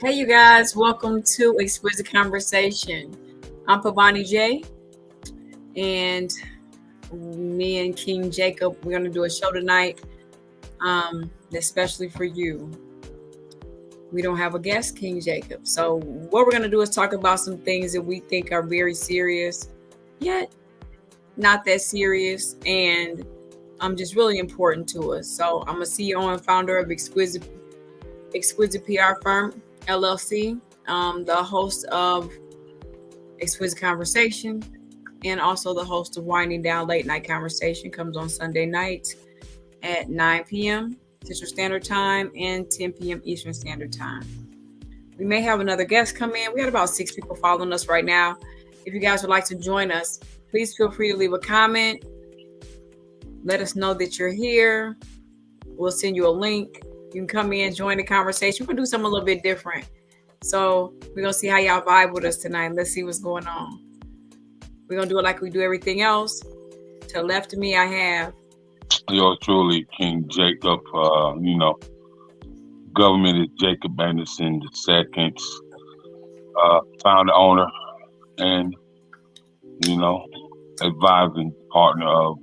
Hey, you guys, welcome to Exquisite Conversation. I'm Pavani J, and me and King Jacob, we're going to do a show tonight, especially for you. We don't have a guest, King Jacob. So, what we're going to do is talk about some things that we think are very serious, yet not that serious, and just really important to us. So, I'm a CEO and founder of Exquisite PR firm, LLC, the host of Exquisite Conversation, and also the host of Winding Down Late Night Conversation. Comes on Sunday nights at 9 p.m. Central Standard Time and 10 p.m. Eastern Standard Time. We may have another guest come in. We got about 6 people following us right now. If you guys would like to join us, please feel free to leave a comment. Let us know that you're here. We'll send you a link. You can come in, join the conversation. We're going to do something a little bit different. So we're going to see how y'all vibe with us tonight. Let's see what's going on. We're going to do it like we do everything else. To the left of me, I have... Yours truly, King Jacob. Government is Jacob Anderson II, founder, owner, and, advising partner of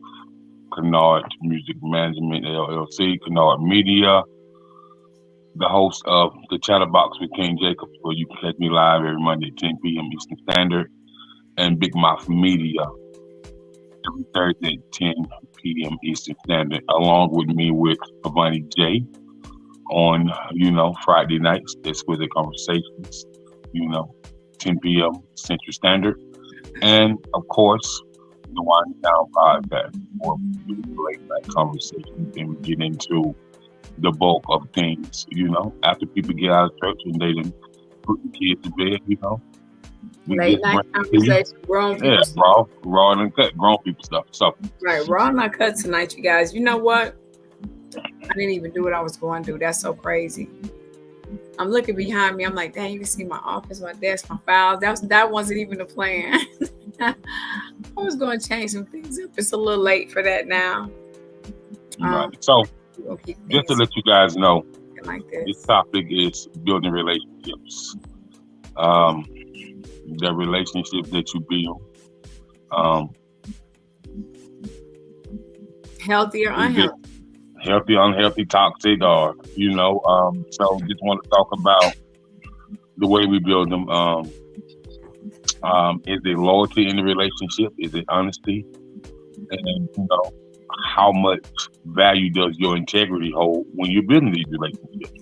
Kennard Music Management, LLC, Kennard Media, the host of the Chatterbox with King Jacob, where you can catch me live every Monday at 10 p.m. Eastern Standard, and Big Mouth Media every Thursday at 10 p.m. Eastern Standard, along with me with Pavani J on, Friday nights. That's where the conversations, 10 p.m. Central Standard. And, of course, the Winding Down podcast, where we do late night conversations and we get into the bulk of things, after people get out of church and they done put the kids to bed, late night conversation, grown people. Yeah, raw and uncut, grown people stuff. So right, raw and uncut tonight, you guys. You know what? I didn't even do what I was going to do. That's so crazy. I'm looking behind me. I'm like, dang, you can see my office, my desk, my files. That wasn't even the plan. I was going to change some things up. It's a little late for that now. Right. So just to let you guys know, like this topic is building relationships. The relationship that you build, healthy or unhealthy, healthy, unhealthy, toxic, or so just want to talk about the way we build them. Is it loyalty in the relationship? Is it honesty? And how much value does your integrity hold when you're building these relationships?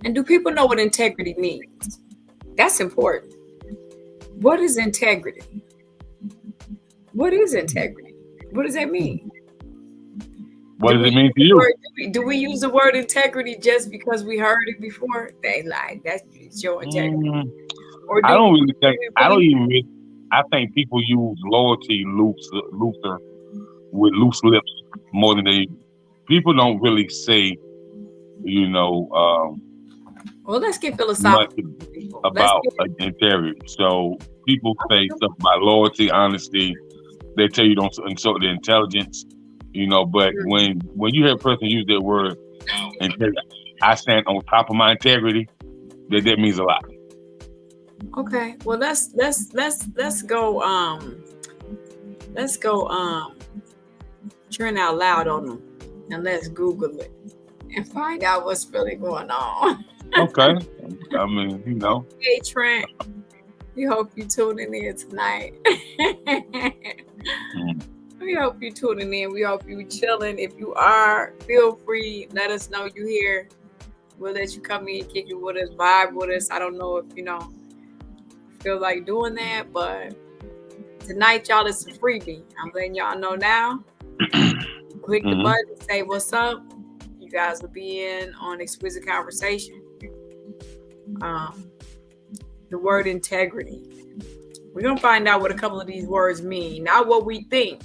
And do people know what integrity means? That's important. What is integrity? What is integrity? What does that mean? What does it mean to you? Do we use the word integrity just because we heard it before? They like that's your integrity. Or I don't really think. I think people use loyalty looser with loose lips more than they. People don't really say, well, let's get philosophical about integrity. So people say stuff about loyalty, honesty. They tell you don't insult their intelligence, But when you hear a person use that word, integrity, I stand on top of my integrity. That means a lot. Okay, well let's go turn out loud on them and let's Google it and find out what's really going on. Okay. I mean, Hey Trent, we hope you tuning in tonight. We hope you tuning in. We hope you chilling. If you are, feel free. Let us know you here. We'll let you come in, kick it with us, vibe with us. I don't know if feel like doing that, but tonight, y'all, it's a freebie. I'm letting y'all know now. Click the button, say what's up. You guys will be in on Exquisite Conversation. The word integrity. We're going to find out what a couple of these words mean. Not what we think.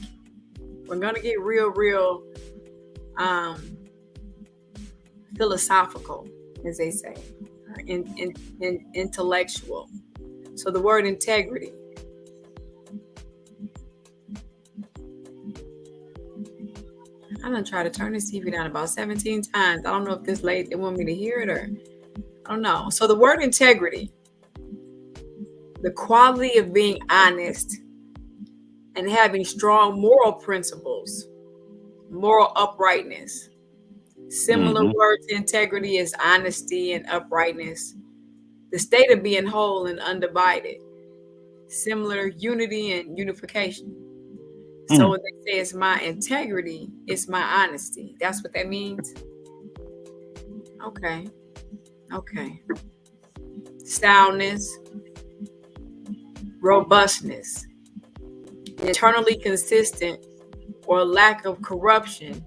We're going to get real philosophical, as they say, intellectual. So the word integrity. I'm going to try to turn this TV down about 17 times. I don't know if this lady, they want me to hear it or I don't know. So the word integrity, the quality of being honest and having strong moral principles, moral uprightness. Similar Mm-hmm. word to integrity is honesty and uprightness. The state of being whole and undivided. Similar unity and unification. So Mm. when they say it's my integrity, it's my honesty. That's what that means. Okay. Okay. Soundness, robustness, internally consistent, or lack of corruption.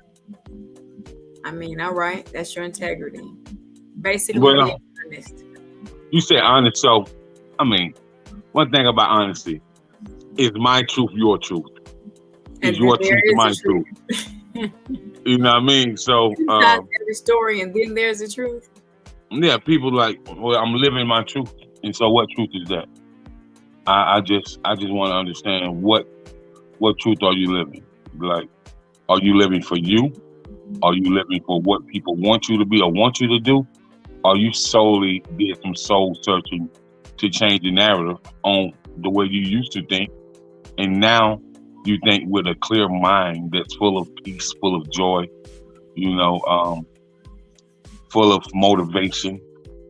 I mean, all right, that's your integrity. Basically being Well, honest. you said honest, so I mean, one thing about honesty is my truth your truth. Is And then your there truth is my the truth? truth. You know what I mean? So It's not every story, and then there's the truth. yeah, people like, well, I'm living my truth, and so what truth is that? I just want to understand what truth are you living? Like, are you living for you? Are you living for what people want you to be or want you to do? Are you solely did some soul searching to change the narrative on the way you used to think, and now you think with a clear mind that's full of peace, full of joy, you know, full of motivation,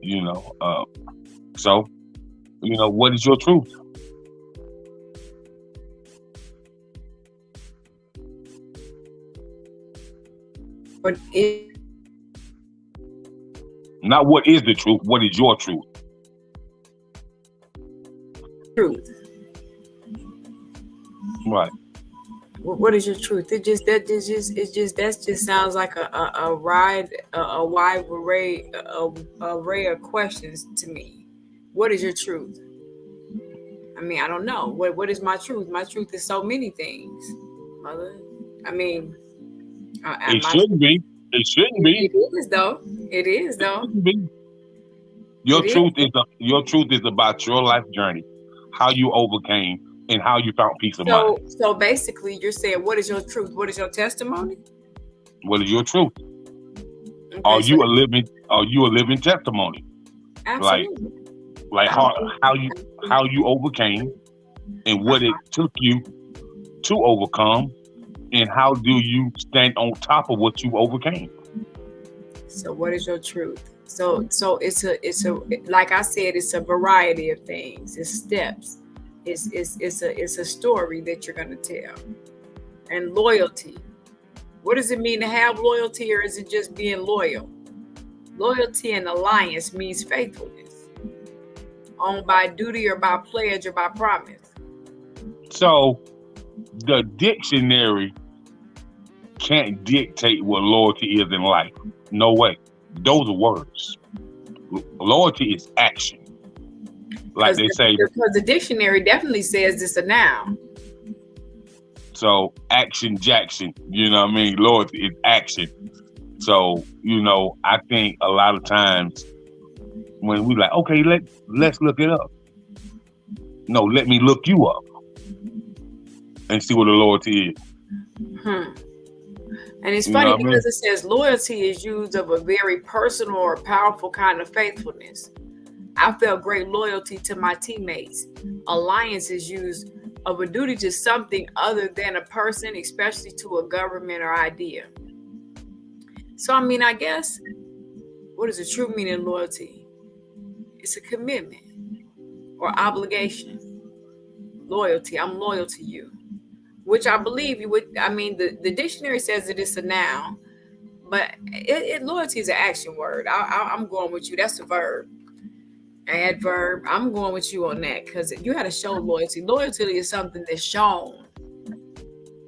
you know. So, what is your truth? But it's Not what is the truth. What is your truth? truth. Right. What is your truth? That just sounds like a wide array of questions to me. What is your truth? I mean, I don't know. What is my truth? My truth is so many things, mother. I mean, It my shouldn't be. It shouldn't be. it is though. It is It though. shouldn't be. Your It is. truth is about your life journey, how you overcame, and how you found peace of mind. So basically, you're saying, what is your truth? What is your testimony? What is your truth? Okay, Are so you a living testimony? Like absolutely. like how you overcame and what it took you to overcome, and how do you stand on top of what you overcame? So what is your truth? So it's a like I said, it's a variety of things. It's steps. It's a story that you're gonna tell. And loyalty. What does it mean to have loyalty, or is it just being loyal? Loyalty and alliance means faithfulness, owned by duty or by pledge or by promise. So the dictionary can't dictate what loyalty is in life. No way. Those are words. Loyalty is action. Like they say, Because the dictionary definitely says it's a noun. so action Jackson, you know what I mean? Loyalty is action. So, I think a lot of times when we like, okay, let's look it up. No, let me look you up and see what the loyalty is. And it's You funny know what I mean? because it says loyalty is used of a very personal or powerful kind of faithfulness. I felt great loyalty to my teammates. Alliance is used of a duty to something other than a person, especially to a government or idea. So, I mean, I guess, what is the true meaning of loyalty? It's a commitment or obligation. Loyalty, I'm loyal to you. Which I believe you would. I mean, the dictionary says that it's a noun, but loyalty is an action word. I'm going with you. That's a verb. Adverb. I'm going with you on that because you had to show loyalty. Loyalty is something that's shown.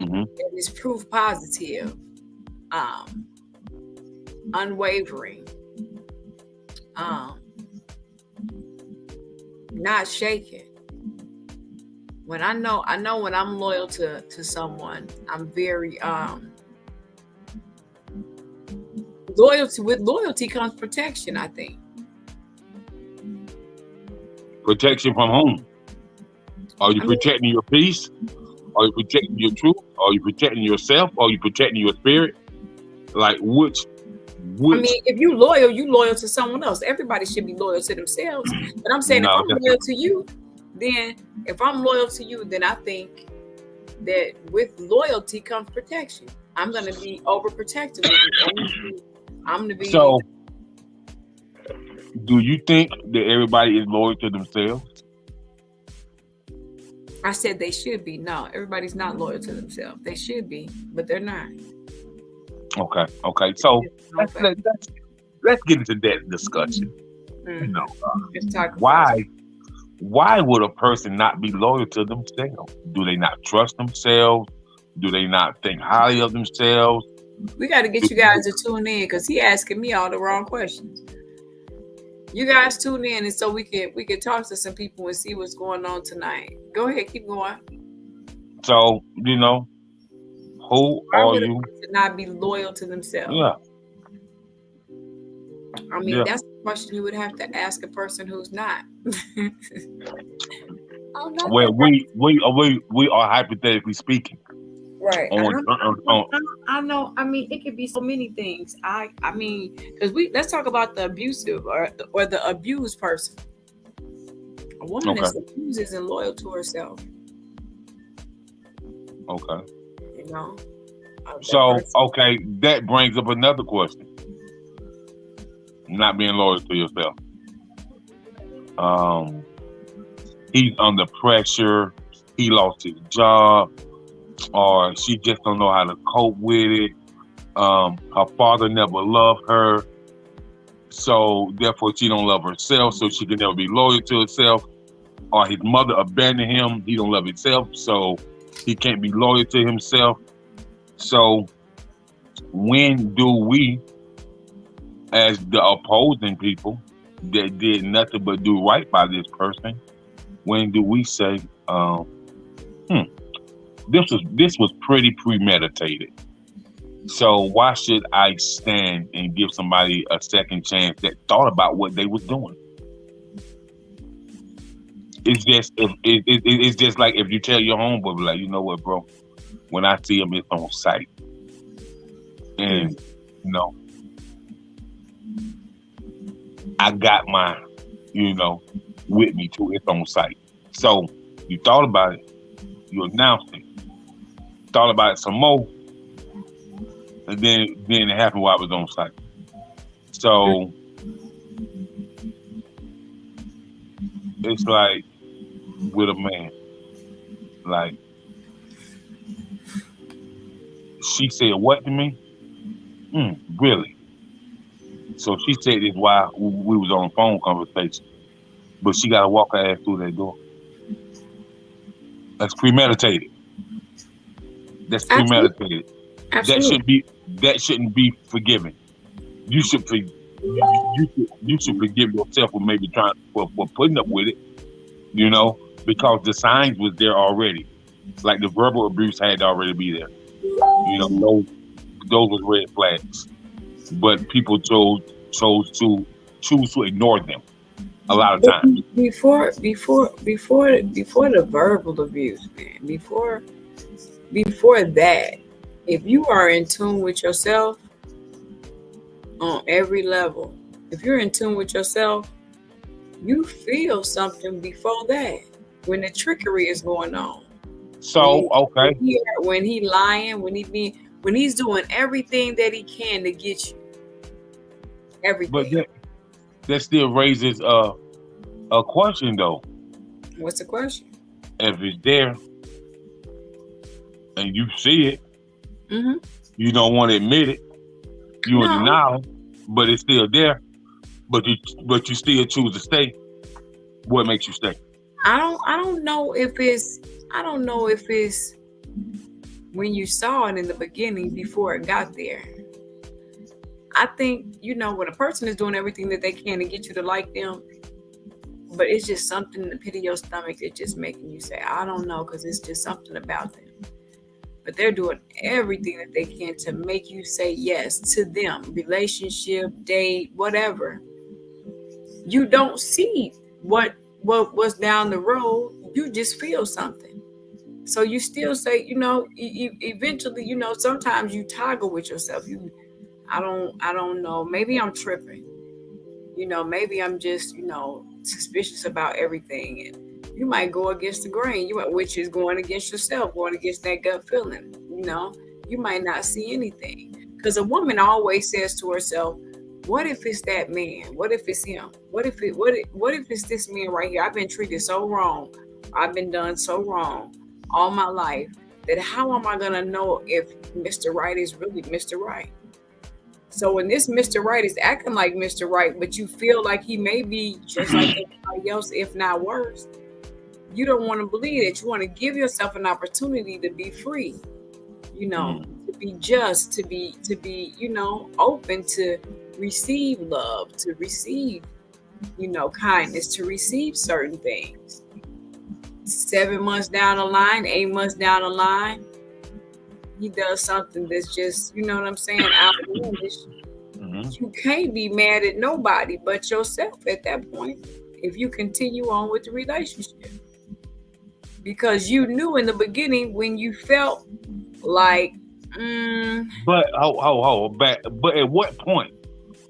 Mm-hmm. It is proof positive, unwavering, not shaken. When I know when I'm loyal to someone, I'm very loyalty. With loyalty comes protection, I think. Protection from whom? Are you protecting your peace? Are you protecting your truth? Are you protecting yourself? Are you protecting your spirit? Like which I Which mean, if you loyal to someone else. Everybody should be loyal to themselves. But I'm saying if no, I'm that's loyal to you, then if I'm loyal to you, then I think that with loyalty comes protection. I'm gonna be overprotective with you. I'm gonna be. so. Do you think that everybody is loyal to themselves? I said they should be. No, everybody's not loyal to themselves. They should be, but they're not. Okay, okay. So let's Okay. let, let's let's get into that discussion. You know, Let's talk about it. why why would a person not be loyal to themselves? Do they not trust themselves? Do they not think highly of themselves? We got to get you guys to tune in because he asking me all the wrong questions. You guys tune in, and so we can talk to some people and see what's going on tonight. Go ahead, keep going. So who Why are would a you? person not be loyal to themselves? Yeah, I mean, yeah. that's a question you would have to ask a person who's not. I'm not Well, that person. we are hypothetically speaking Right. And on, I know. I mean, it could be so many things. I mean, because let's talk about the abusive or the abused person. A woman okay, that's abused isn't loyal to herself. okay. You know, that So person. okay, that brings up another question. Not being loyal to yourself. Um, he's under pressure. He lost his job, or she just don't know how to cope with it. Her father never loved her, so therefore she don't love herself, so she can never be loyal to herself. Or his mother abandoned him. He don't love himself, so he can't be loyal to himself. So when do we, as the opposing people that did nothing but do right by this person, when do we say, hmm, this was pretty premeditated? So why should I stand and give somebody a second chance that thought about what they was doing? It's just like if you tell your homeboy, like, you know what, bro, when I see him, it's on sight, and you know, I got mine, with me too. It's on sight. So you thought about it, you announced it, thought about it some more, and then it happened while I was on site. So it's like with a man, like she said what to me? Really? So she said this while we was on a phone conversation, but she got to walk her ass through that door. That's premeditated. That's Absolutely. premeditated. That Absolutely. should be that shouldn't be forgiven. You should you should forgive yourself for maybe trying for putting up with it, because the signs was there already. Like the verbal abuse had to already be there. Those was red flags. But people chose to ignore them a lot of But times. before the verbal abuse, man, before that, if you are in tune with yourself on every level, if you're in tune with yourself, you feel something before that when the trickery is going on. When So okay, when he lying, when he's doing everything that he can to get you, but everything. that still raises a question though. What's the question? If it's there and you see it, Mm-hmm. you don't want to admit it, you in No, denial, but it's still there. But you still choose to stay. What makes you stay? I don't know if it's I don't know if it's when you saw it in the beginning before it got there. I think, when a person is doing everything that they can to get you to like them, but it's just something in the pit of your stomach that's just making you say, I don't know, because it's just something about them. But they're doing everything that they can to make you say yes to them, relationship, date, whatever. You don't see what's down the road. You just feel something. So you still say, eventually, sometimes you toggle with yourself. I don't know. Maybe I'm tripping. Maybe I'm just, suspicious about everything. And you might go against the grain, which is going against yourself, going against that gut feeling. You know, you might not see anything. Because a woman always says to herself, what if it's that man? What if it's him? What if it's this man right here? I've been treated so wrong. I've been done so wrong all my life that how am I gonna know if Mr. Right is really Mr. Right? So when this Mr. Right is acting like Mr. Right, but you feel like he may be just like everybody else, if not worse, you don't want to believe that. You want to give yourself an opportunity to be free, to be just, to be, open to receive love, to receive, kindness, to receive certain things. 7 months down the line, 8 months down the line, he does something that's just, you know what I'm saying, outlandish. You can't be mad at nobody but yourself at that point if you continue on with the relationship. Because you knew in the beginning when you felt like, But at what point?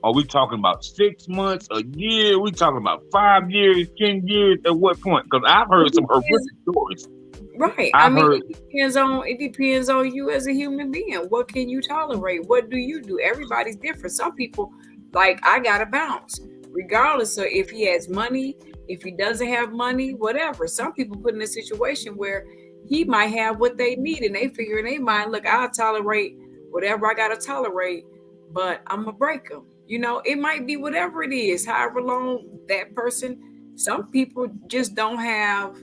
Are we talking about 6 months, a year? We talking about 5 years, 10 years? At what point? Because I've heard some horrific stories. Right. It depends on you as a human being. What can you tolerate? What do you do? Everybody's different. Some people, like, I gotta bounce, regardless of if he has money, if he doesn't have money, whatever. Some people put in a situation where he might have what they need, and they figure in their mind, look, I'll tolerate whatever I gotta tolerate, but I'm gonna break him. It might be whatever it is, however long that person. Some people just don't have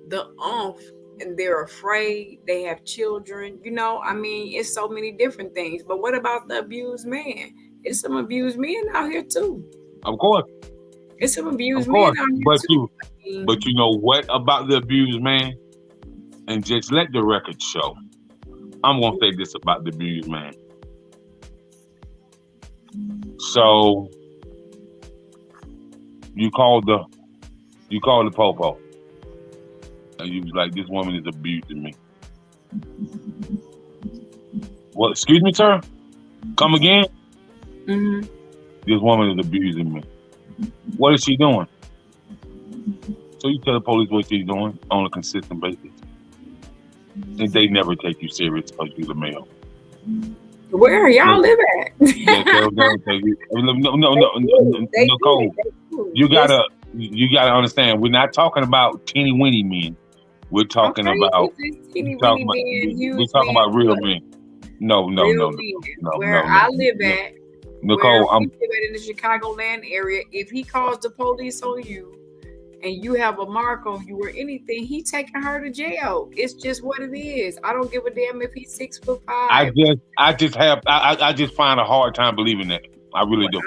the oomph, and they're afraid. They have children. It's so many different things. But what about the abused man? It's some abused men out here too. Of course. It's some abused men out here too. But you know what about the abused man? And just let the record show. I'm gonna say this about the abused man. So you called the popo, and you was like, "This woman is abusing me." Well, excuse me, sir. Come again? Mm-hmm. This woman is abusing me. What is she doing? So you tell the police what she's doing on a consistent basis, and they never take you serious because you're the male. Where y'all live at? No, Nicole, you gotta understand. We're not talking about teeny weeny men. We're talking about real men. No. Where I live at, Nicole, I'm in the Chicagoland area. If he calls the police on you and you have a mark on you or anything, he taking her to jail. It's just what it is. I don't give a damn if he's 6'5". I just find a hard time believing that. I really do.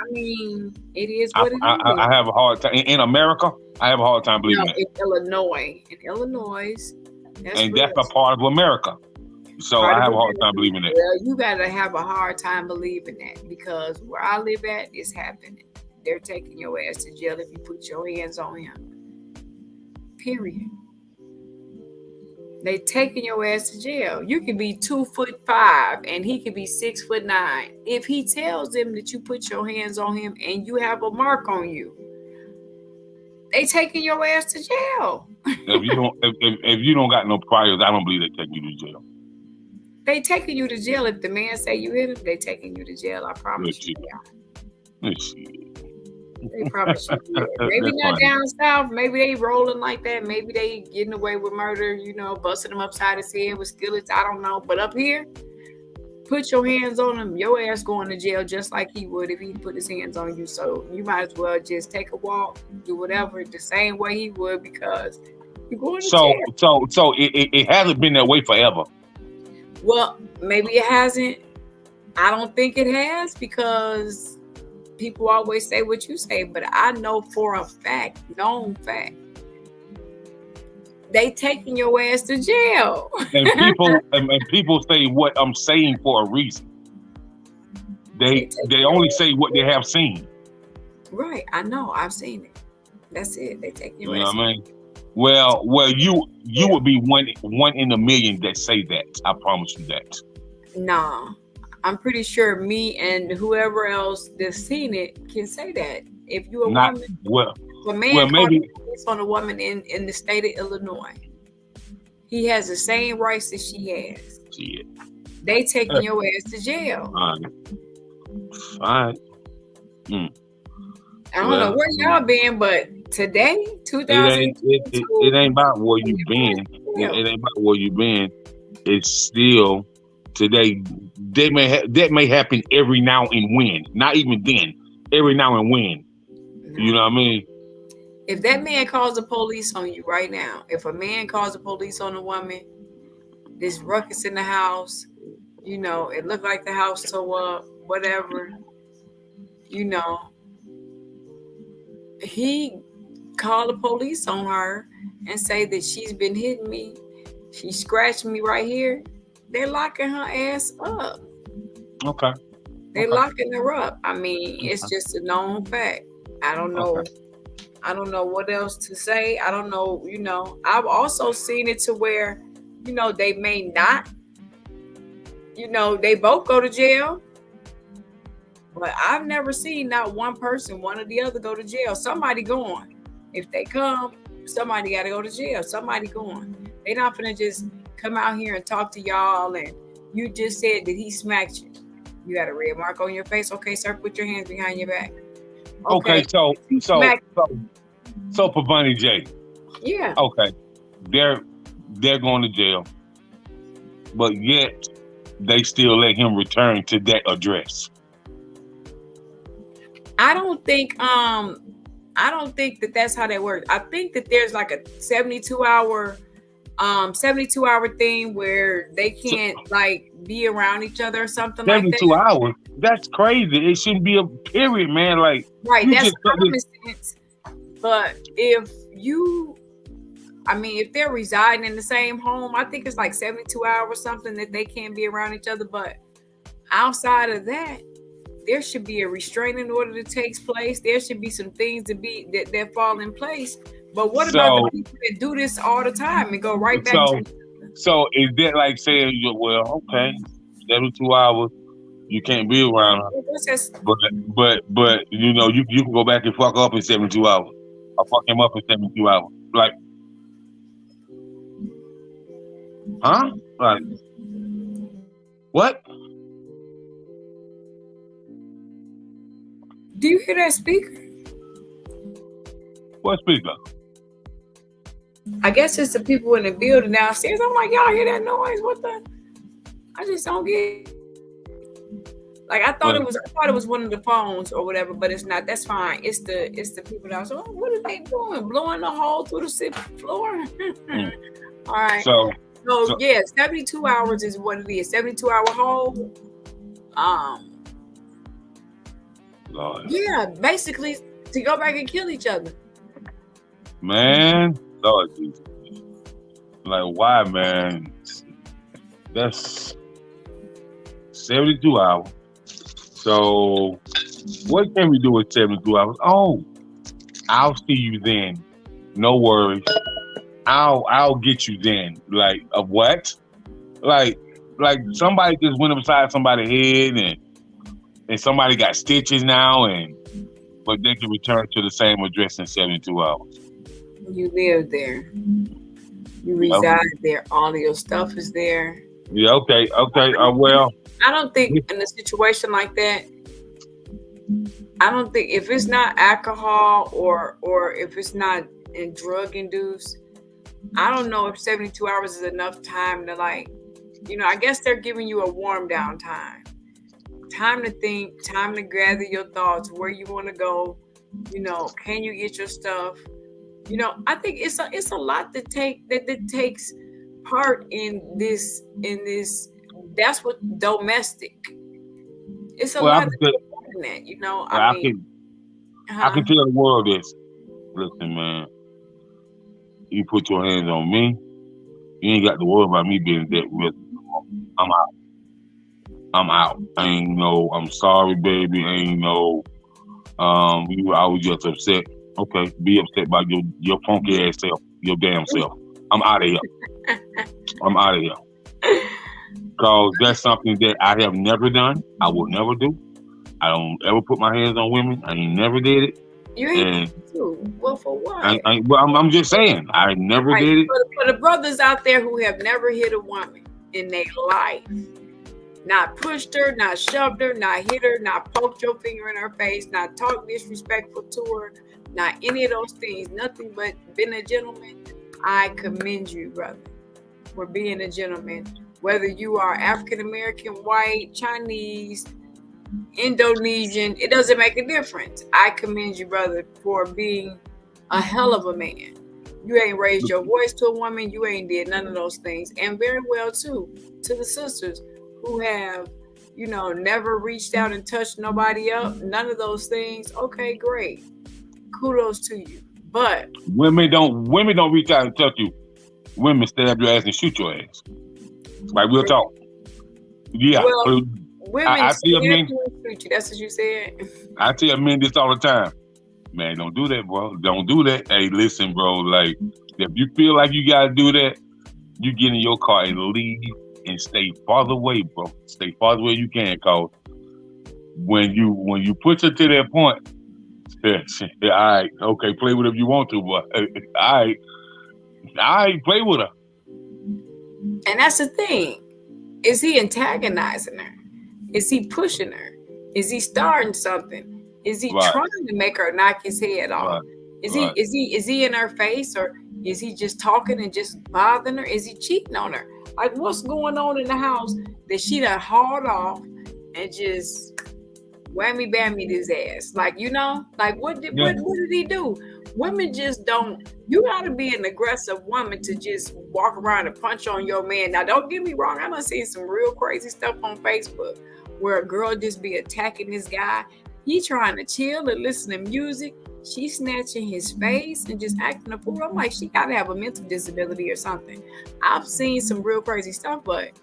It is what it is. I have a hard time in America. I have a hard time believing that. In Illinois, that's a part of America. So I have a hard time believing that. Well, you gotta have a hard time believing that, because where I live at, it's happening. They're taking your ass to jail if you put your hands on him. Period. They taking your ass to jail. You can be 2'5" and he can be 6'9". If he tells them that you put your hands on him and you have a mark on you, they taking your ass to jail. if you don't got no priors, I don't believe they take you to jail. They taking you to jail if the man say you hit him. They taking you to jail. I promise you. They probably should. Maybe not down south. Maybe they rolling like that. Maybe they getting away with murder, busting them upside his head with skillets. I don't know. But up here, put your hands on him. Your ass going to jail just like he would if he put his hands on you. So you might as well just take a walk, do whatever the same way he would, because you're going to jail. So it hasn't been that way forever. Well, maybe it hasn't. I don't think it has, because people always say what you say, but I know for a fact, known fact, they taking your ass to jail. And people say what I'm saying for a reason. They only say what they have seen. Right, I know, I've seen it. That's it. They take your ass. You know what I mean? Well, you would be one in a million that say that. I promise you that. No, I'm pretty sure me and whoever else that's seen it can say that. If you're a Not woman, well. if a man Well, calls maybe. the police on a woman in the state of Illinois, he has the same rights that she has. Shit. They taking your ass to jail. All right. I don't know Well, where y'all been, but today, it 2022, ain't about where you been. It ain't about where you been. It's still today. That may happen every now and when. Not even then. Every now and when. You know what I mean? If that man calls the police on you right now, if a man calls the police on a woman, this ruckus in the house, it looked like the house tore up, whatever, he called the police on her and say that she's been hitting me, she scratched me right here, they're locking her ass up. Okay. They're locking her up. I mean, it's just a known fact. I don't know. Okay. I don't know what else to say. I don't know. I've also seen it to where, they may not. They both go to jail. But I've never seen not one person, one or the other, go to jail. Somebody going. If they come, somebody got to go to jail. Somebody going. They're not going to just come out here and talk to y'all and you just said that he smacked you. You got a red mark on your face. Okay, sir, put your hands behind your back. Okay, so Pavani J. Yeah. Okay. They're going to jail. But yet they still let him return to that address. I don't think that that's how that works. I think that there's like a 72 hour thing where they can't be around each other or something like that. 72 hours? That's crazy. It shouldn't be a period, man. Like, right, that's common sense. But if they're residing in the same home, I think it's like 72 hours something that they can't be around each other. But outside of that, there should be a restraining order that takes place. There should be some things that fall in place. But what about the people that do this all the time and go right back to? So is that like saying, well, okay, 72 hours, you can't be around her, but you can go back and fuck up in 72 hours. Or fuck him up in 72 hours. Like, huh? Like, what? Do you hear that speaker? What speaker? I guess it's the people in the building downstairs. I'm like, y'all hear that noise? What the? I just don't get it. Like I thought it was one of the phones or whatever, but it's not. That's fine. It's the people downstairs. Oh, what are they doing? Blowing a hole through the floor? All right. So yeah, 72 hours is what it is. 72-hour hole. Lord. Yeah, basically to go back and kill each other. Man, Lord Jesus. Like, why, man? That's 72 hours. So, what can we do with 72 hours? Oh, I'll see you then. No worries. I'll get you then. Like, of what? Like somebody just went upside somebody's head and somebody got stitches now, but they can return to the same address in 72 hours. You live there. You reside there. All of your stuff is there. Yeah, okay. Well, I don't think in a situation like that, I don't think if it's not alcohol or if it's not in drug induced, I don't know if 72 hours is enough time to I guess they're giving you a warm down time. Time to think, time to gather your thoughts, where you want to go, can you get your stuff? I think it's a lot that takes part in this. That's what domestic. It's a lot in that, I can tell the world this. Listen, man, you put your hands on me, you ain't got to worry about me being dead with. I'm out. I ain't no, I'm sorry, baby. I ain't no, I was just upset. Okay, be upset by your funky ass self, your damn self. I'm out of here. because that's something that I have never done. I will never do. I don't ever put my hands on women. I ain't never did it. You ain't And got to. Well, for what? I'm just saying, I never Right. did it. For the brothers out there who have never hit a woman in their life, not pushed her, not shoved her, not hit her, not poked your finger in her face, not talked disrespectful to her, not any of those things, nothing but been a gentleman, I commend you, brother, for being a gentleman. Whether you are African American, white, Chinese, Indonesian, it doesn't make a difference. I commend you, brother, for being a hell of a man. You ain't raised your voice to a woman. You ain't did none of those things. And very well, too, to the sisters who have, never reached out and touched nobody up. None of those things. Okay, great. Kudos to you. But women don't reach out and touch you. Women stab your ass and shoot your ass. Like, we'll talk. Yeah. Well, women I see men. Shoot you. That's what you said. I tell men this all the time. Man, don't do that, bro. Don't do that. Hey, listen, bro. Like, if you feel like you gotta do that, you get in your car and leave and stay farther away, bro. Stay farther away you can, cause when you push her to that point, all right, okay, play with her if you want to, but all right, play with her. And that's the thing. Is he antagonizing her? Is he pushing her? Is he starting something? Is he trying to make her knock his head off? Is he in her face, or is he just talking and just bothering her? Is he cheating on her? Like, what's going on in the house that she done hauled off and just whammy bammy his ass? Like, what did he do? Women just don't. You gotta be an aggressive woman to just walk around and punch on your man. Now, don't get me wrong. I done seen some real crazy stuff on Facebook where a girl just be attacking this guy. He trying to chill and listen to music. She snatching his face and just acting a fool. I'm like, she gotta have a mental disability or something. I've seen some real crazy stuff, but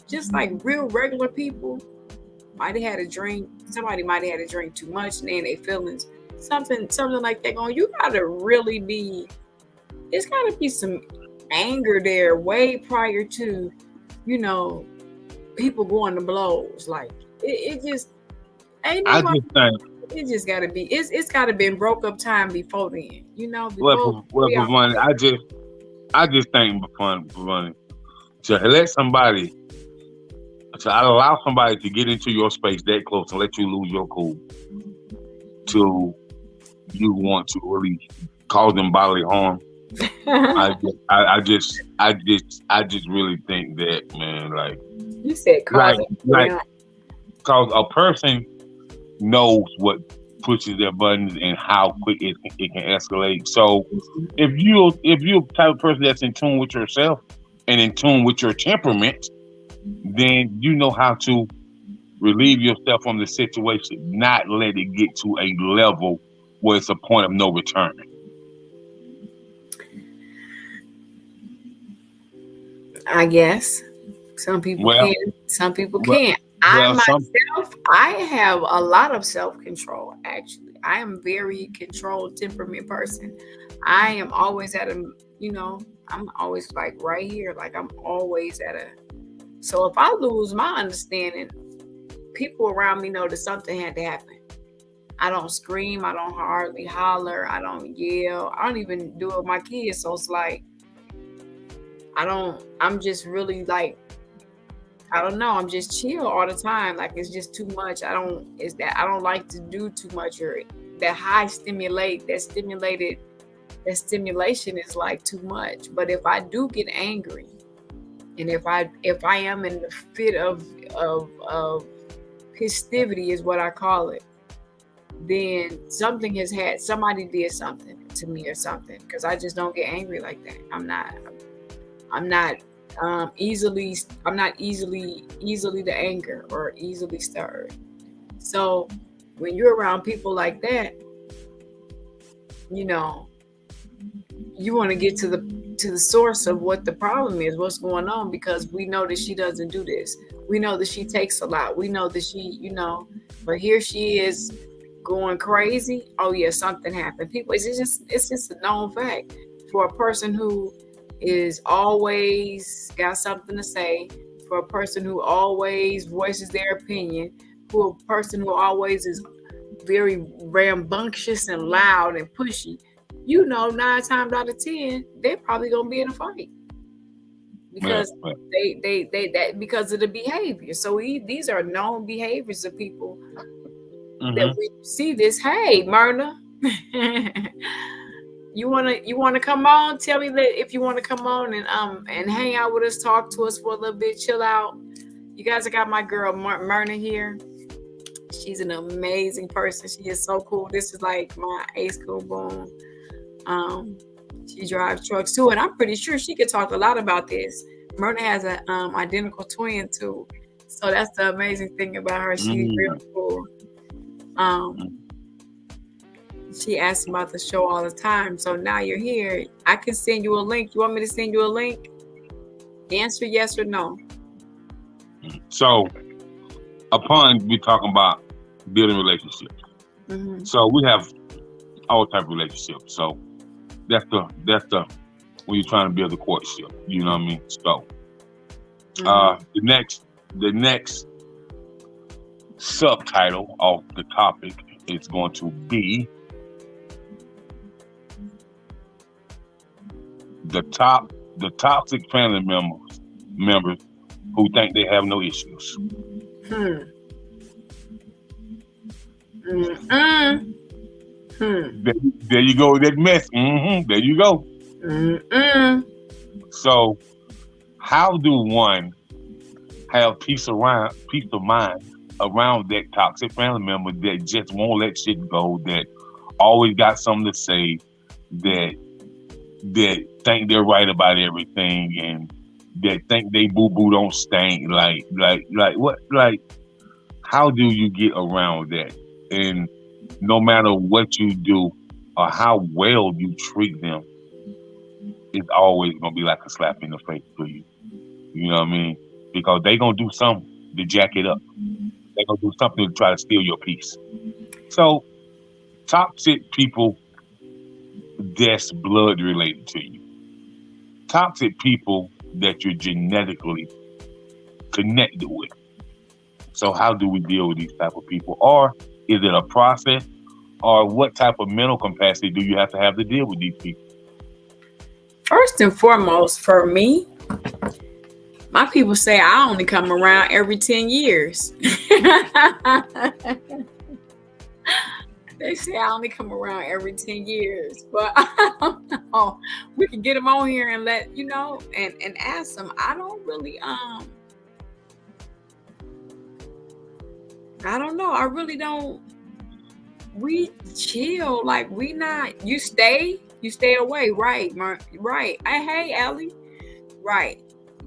just like real regular people might have had a drink. Somebody might have had a drink too much, and then they feelings. Something like that going. You gotta really be. There's gotta be some anger there way prior to, people going to blows. Like it just ain't nobody. It just gotta be. It's gotta been broke up time before then. For money, I just think for money to let somebody, to allow somebody to get into your space that close and let you lose your cool, to you want to really cause them bodily harm. I just really think that, man, like you said, cause a person knows what pushes their buttons and how quick it can escalate. So if you're the type of person that's in tune with yourself and in tune with your temperament, then you know how to relieve yourself from the situation, not let it get to a level where it's a point of no return. I guess some people can, some people can't. I have a lot of self-control. Actually, I am very controlled temperament person. I am always at a, I'm always like right here, like I'm always at a. So if I lose my understanding, people around me know that something had to happen. I don't scream. I don't hardly holler. I don't yell. I don't even do it with my kids. So it's like, I'm just really like, I don't know. I'm just chill all the time. Like, it's just too much. I don't like to do too much, or that stimulation is like too much. But if I do get angry, and if I am in the fit of festivity is what I call it, then somebody did something to me or something, because I just don't get angry like that. I'm not easily to anger or easily stirred. So when you're around people like that, you want to get to the source of what the problem is, what's going on, because we know that she doesn't do this. We know that she takes a lot. We know that she, but here she is going crazy. Oh yeah, something happened. People, it's just a known fact for a person who is always got something to say, for a person who always voices their opinion, who a person who always is very rambunctious and loud and pushy, 9 times out of 10, they're probably gonna be in a fight because because of the behavior. So these are known behaviors of people that we see this. Hey, Myrna, you wanna come on? Tell me that if you want to come on and hang out with us, talk to us for a little bit, chill out. You guys, I got my girl Myrna here. She's an amazing person. She is so cool. This is like my ace cool boom. She drives trucks too, and I'm pretty sure she could talk a lot about this. Myrna has an identical twin too, so that's the amazing thing about her. She's real cool. She asks about the show all the time, so now you're here. I can send you a link. You want me to send you a link? Answer yes or no. So, upon we talking about building relationships, so we have all type of relationships. So that's the when you're trying to build a courtship. You know what I mean? So the next subtitle of the topic is going to be the toxic family members who think they have no issues. There you go, that mess. There you go. So, how do one have peace of mind around that toxic family member that just won't let shit go, that always got something to say, that think they're right about everything, and that think they boo-boo don't stink? Like what? Like, how do you get around that? And no matter what you do or how well you treat them, it's always gonna be like a slap in the face for you. You know what I mean? Because they gonna do something to jack it up. They gonna do something to try to steal your peace. So, toxic people that's blood related to you. Toxic people that you're genetically connected with. So how do we deal with these type of people? Or is it a process? Or what type of mental capacity do you have to deal with these people? First and foremost, for me, my people say I only come around every 10 years. They say I only come around every 10 years. But I don't know. We can get them on here and let, and ask them. I don't really, I don't know. I really don't. We chill. Like, we not, you stay away. Right. Right. Hey, Ellie. Right.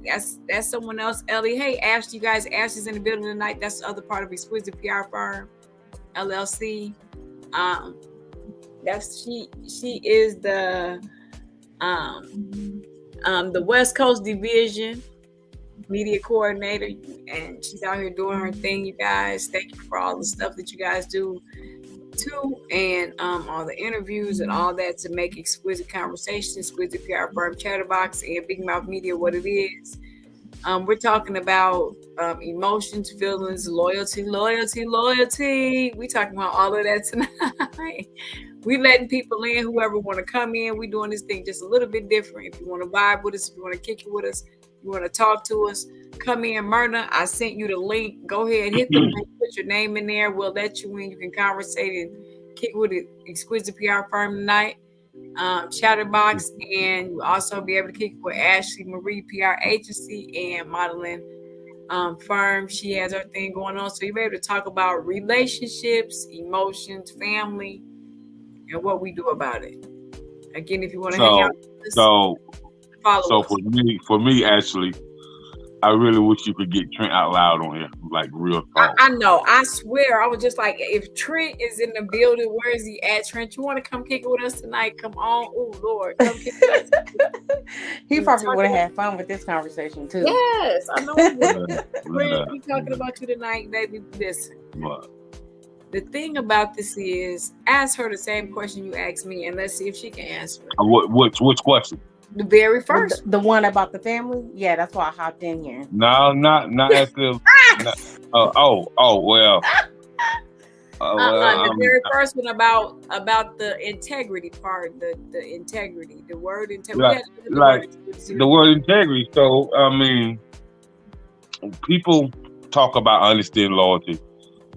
That's someone else, Ellie. Hey, Ashley, you guys. Ashley's in the building tonight. That's the other part of Exquisite PR Firm, LLC. She is the West Coast Division media coordinator, and she's out here doing her thing. You guys, thank you for all the stuff that you guys do too, and all the interviews and all that to make Exquisite Conversation, Exquisite PR Firm Chatterbox, and Big Mouth Media what it is. We're talking about emotions, feelings, loyalty. We talking about all of that tonight. We letting people in, whoever want to come in. We doing this thing just a little bit different. If you want to vibe with us, if you want to kick it with us, you want to talk to us, come in. Myrna, I sent you the link. Go ahead, hit the link, put your name in there. We'll let you in. You can conversate and kick with the Exquisite PR Firm tonight. Chatterbox, and you also be able to kick with Ashley Marie PR agency and modeling firm. She has her thing going on, so you'll be able to talk about relationships, emotions, family, and what we do about it. Again, if you want to hang out with us, follow us. For me, Ashley, I really wish you could get Trent out loud on here, like real talk. I know. I swear, I was just like, if Trent is in the building, where is he at? Trent, you want to come kick it with us tonight? Come on. Oh, Lord. Come kick it with us. He probably would have had fun with this conversation, too. Yes, I know. Trent, we talking about you tonight, baby. Listen. What? The thing about this is, ask her the same question you asked me, and let's see if she can answer it. Which question? The very first. The one about the family? Yeah, that's why I hopped in here. No, not at the. Not, well. The very first one about the integrity part, the integrity, the word integrity. The word integrity. So I mean, people talk about honesty and loyalty,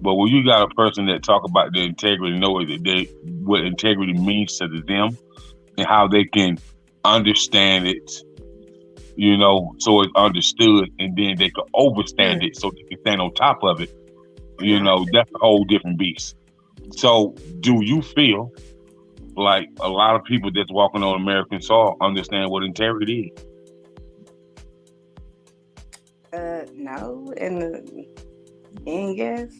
but when you got a person that talk about the integrity, know what integrity means to them and how they can understand it, so it's understood, and then they can overstand it so they can stand on top of it. That's a whole different beast. So do you feel like a lot of people that's walking on American soil understand what integrity is? No, and yes.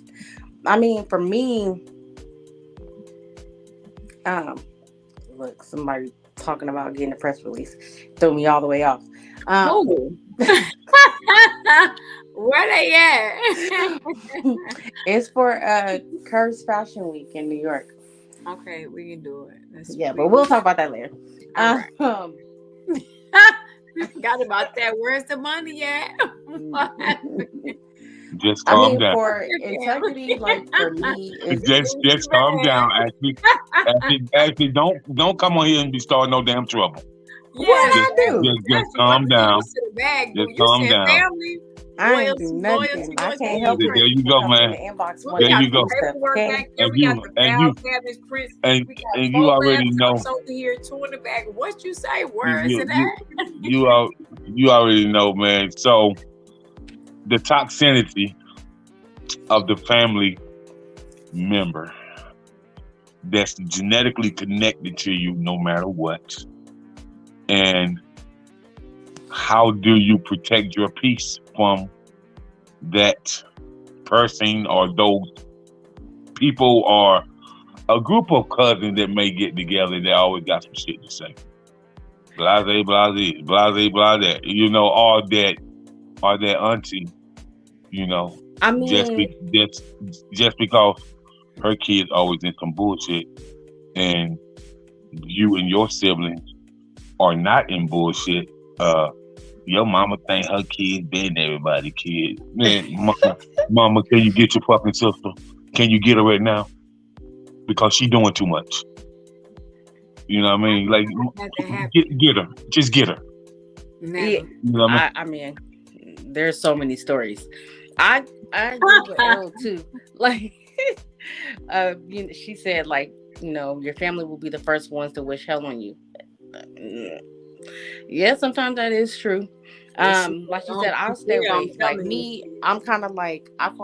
I mean, for me, look, somebody talking about getting a press release threw me all the way off. Where they at? It's for Curves Fashion Week in New York. Okay, we can do it. But we'll talk about that later. Right. Forgot about that. Where's the money at? Just calm down. For integrity, like for me, just calm down. Actually, don't come on here and be starting no damn trouble. What I do? Just calm down. Just calm down. Family, I ain't do nothing. I can't help it. There you go, man. There you go. And you already know. Here, two in the back. What you say? Where is it at? You already know, man. So the toxicity of the family member that's genetically connected to you, no matter what, and how do you protect your peace from that person or those people or a group of cousins that may get together that always got some shit to say? Blase, blase, blase, blase. Or that auntie, I mean, just because her kids always in some bullshit and you and your siblings are not in bullshit, your mama think her kids better than everybody's kids. Man, mama, can you get your fucking sister? Can you get her right now? Because she doing too much. You know what I mean? Like, get her. Just get her. Never. Yeah, you know what I mean? I mean, there's so many stories. I agree with Elle too. Like, she said, like, your family will be the first ones to wish hell on you. Yeah, sometimes that is true. Like you said, I'll stay away. Like me, I'm kind of like, I'm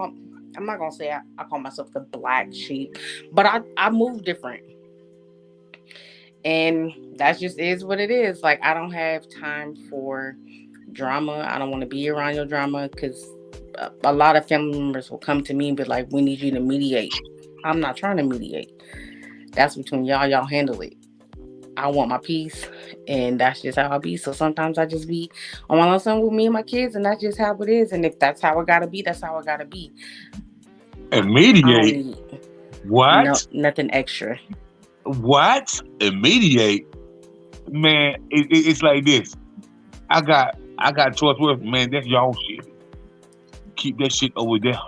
not gonna say I call myself the black sheep, but I move different. And that just is what it is. Like, I don't have time for drama. I don't want to be around your drama because a lot of family members will come to me and be like, we need you to mediate. I'm not trying to mediate. That's between y'all. Y'all handle it. I want my peace, and that's just how I be. So sometimes I just be on my own with me and my kids, and that's just how it is. And if that's how it gotta be, that's how it gotta be. And mediate? What? No, nothing extra. What? And mediate? Man, it's like this. I got choice with, man, that's y'all shit. Keep that shit over there.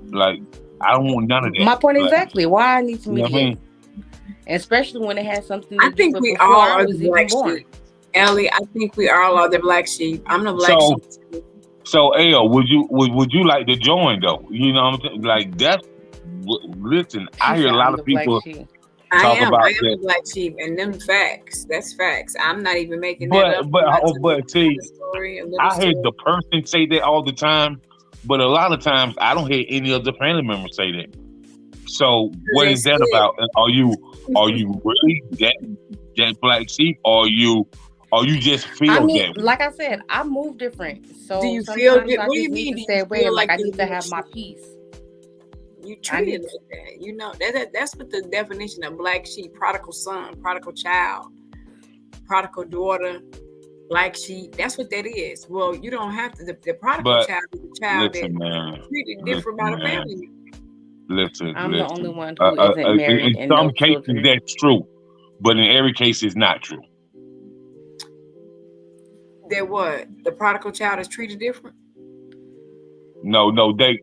Like, I don't want none of that. My point exactly. Why I need to mediate. You know what I mean? Especially when it has something to I think we all are the black sheep. Ellie, I think we all are the black sheep. I'm the black sheep. So, Elle, would you like to join though? You know what I'm saying? Like, that's, listen, I hear a lot of people I am the black sheep, and them facts. That's facts. I'm not even making that up. But see, I hear the person say that all the time, but a lot of times I don't hear any of the family members say that. So what is that about? Are you really that black sheep, or you just feel that way? Like I said, I move different. So do you feel? What do you mean? Like I need to have my peace. You treat it like that. That's what the definition of black sheep: prodigal son, prodigal child, prodigal daughter, black sheep. That's what that is. Well, you don't have to. The prodigal child is a child that's treated different by the family. I'm the only one who isn't married. In some cases, that's true, but in every case, it's not true. That what? The prodigal child is treated different? No, they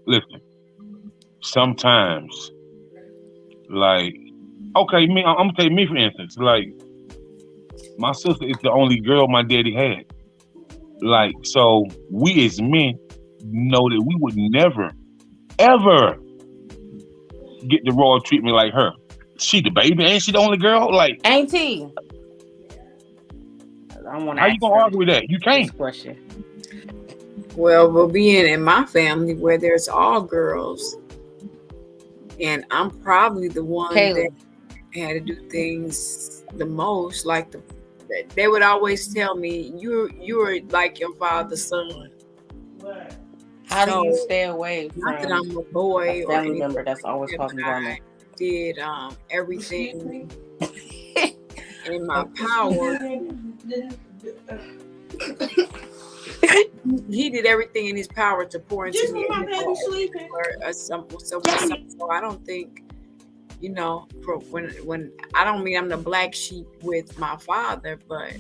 listen. Sometimes, like, okay, me, I'm gonna take me for instance. Like, my sister is the only girl my daddy had. Like, so we as men know that we would never, ever get the royal treatment like her. She the baby, ain't she the only girl? Like, Auntie, I want to how you ask gonna her argue with that? You this can't. question. Well, being in my family where there's all girls, and I'm probably the one that Caleb, had to do things the most. Like they would always tell me, "You're like your father's son." how do you So stay away not that from I'm a a boy or family anything member that's like always that, causing but drama? I did everything in my power. He did everything in his power to pour into me. So I don't think, for when I don't mean I'm the black sheep with my father, but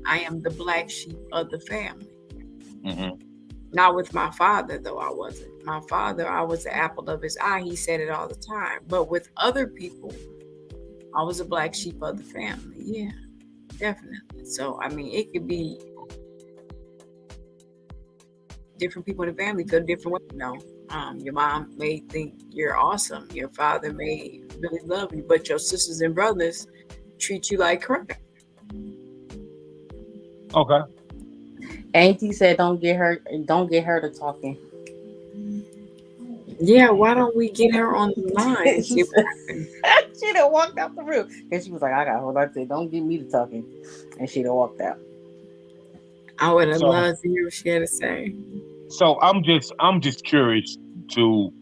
I am the black sheep of the family. Mm-hmm. Not with my father, though. I wasn't. My father, I was the apple of his eye. He said it all the time. But with other people, I was a black sheep of the family. Yeah, definitely. So I mean, it could be different people in the family feel different ways. Your mom may think you're awesome. Your father may really love you, but your sisters and brothers treat you like crap. Okay. Auntie said, "Don't get her to talking." Yeah, why don't we get her on the line and see what happens? She done walked out the room, and she was like, "I got hold on." I said, "Don't get me to talking," and she done walked out. I would have So loved to hear what she had to say. I'm just curious to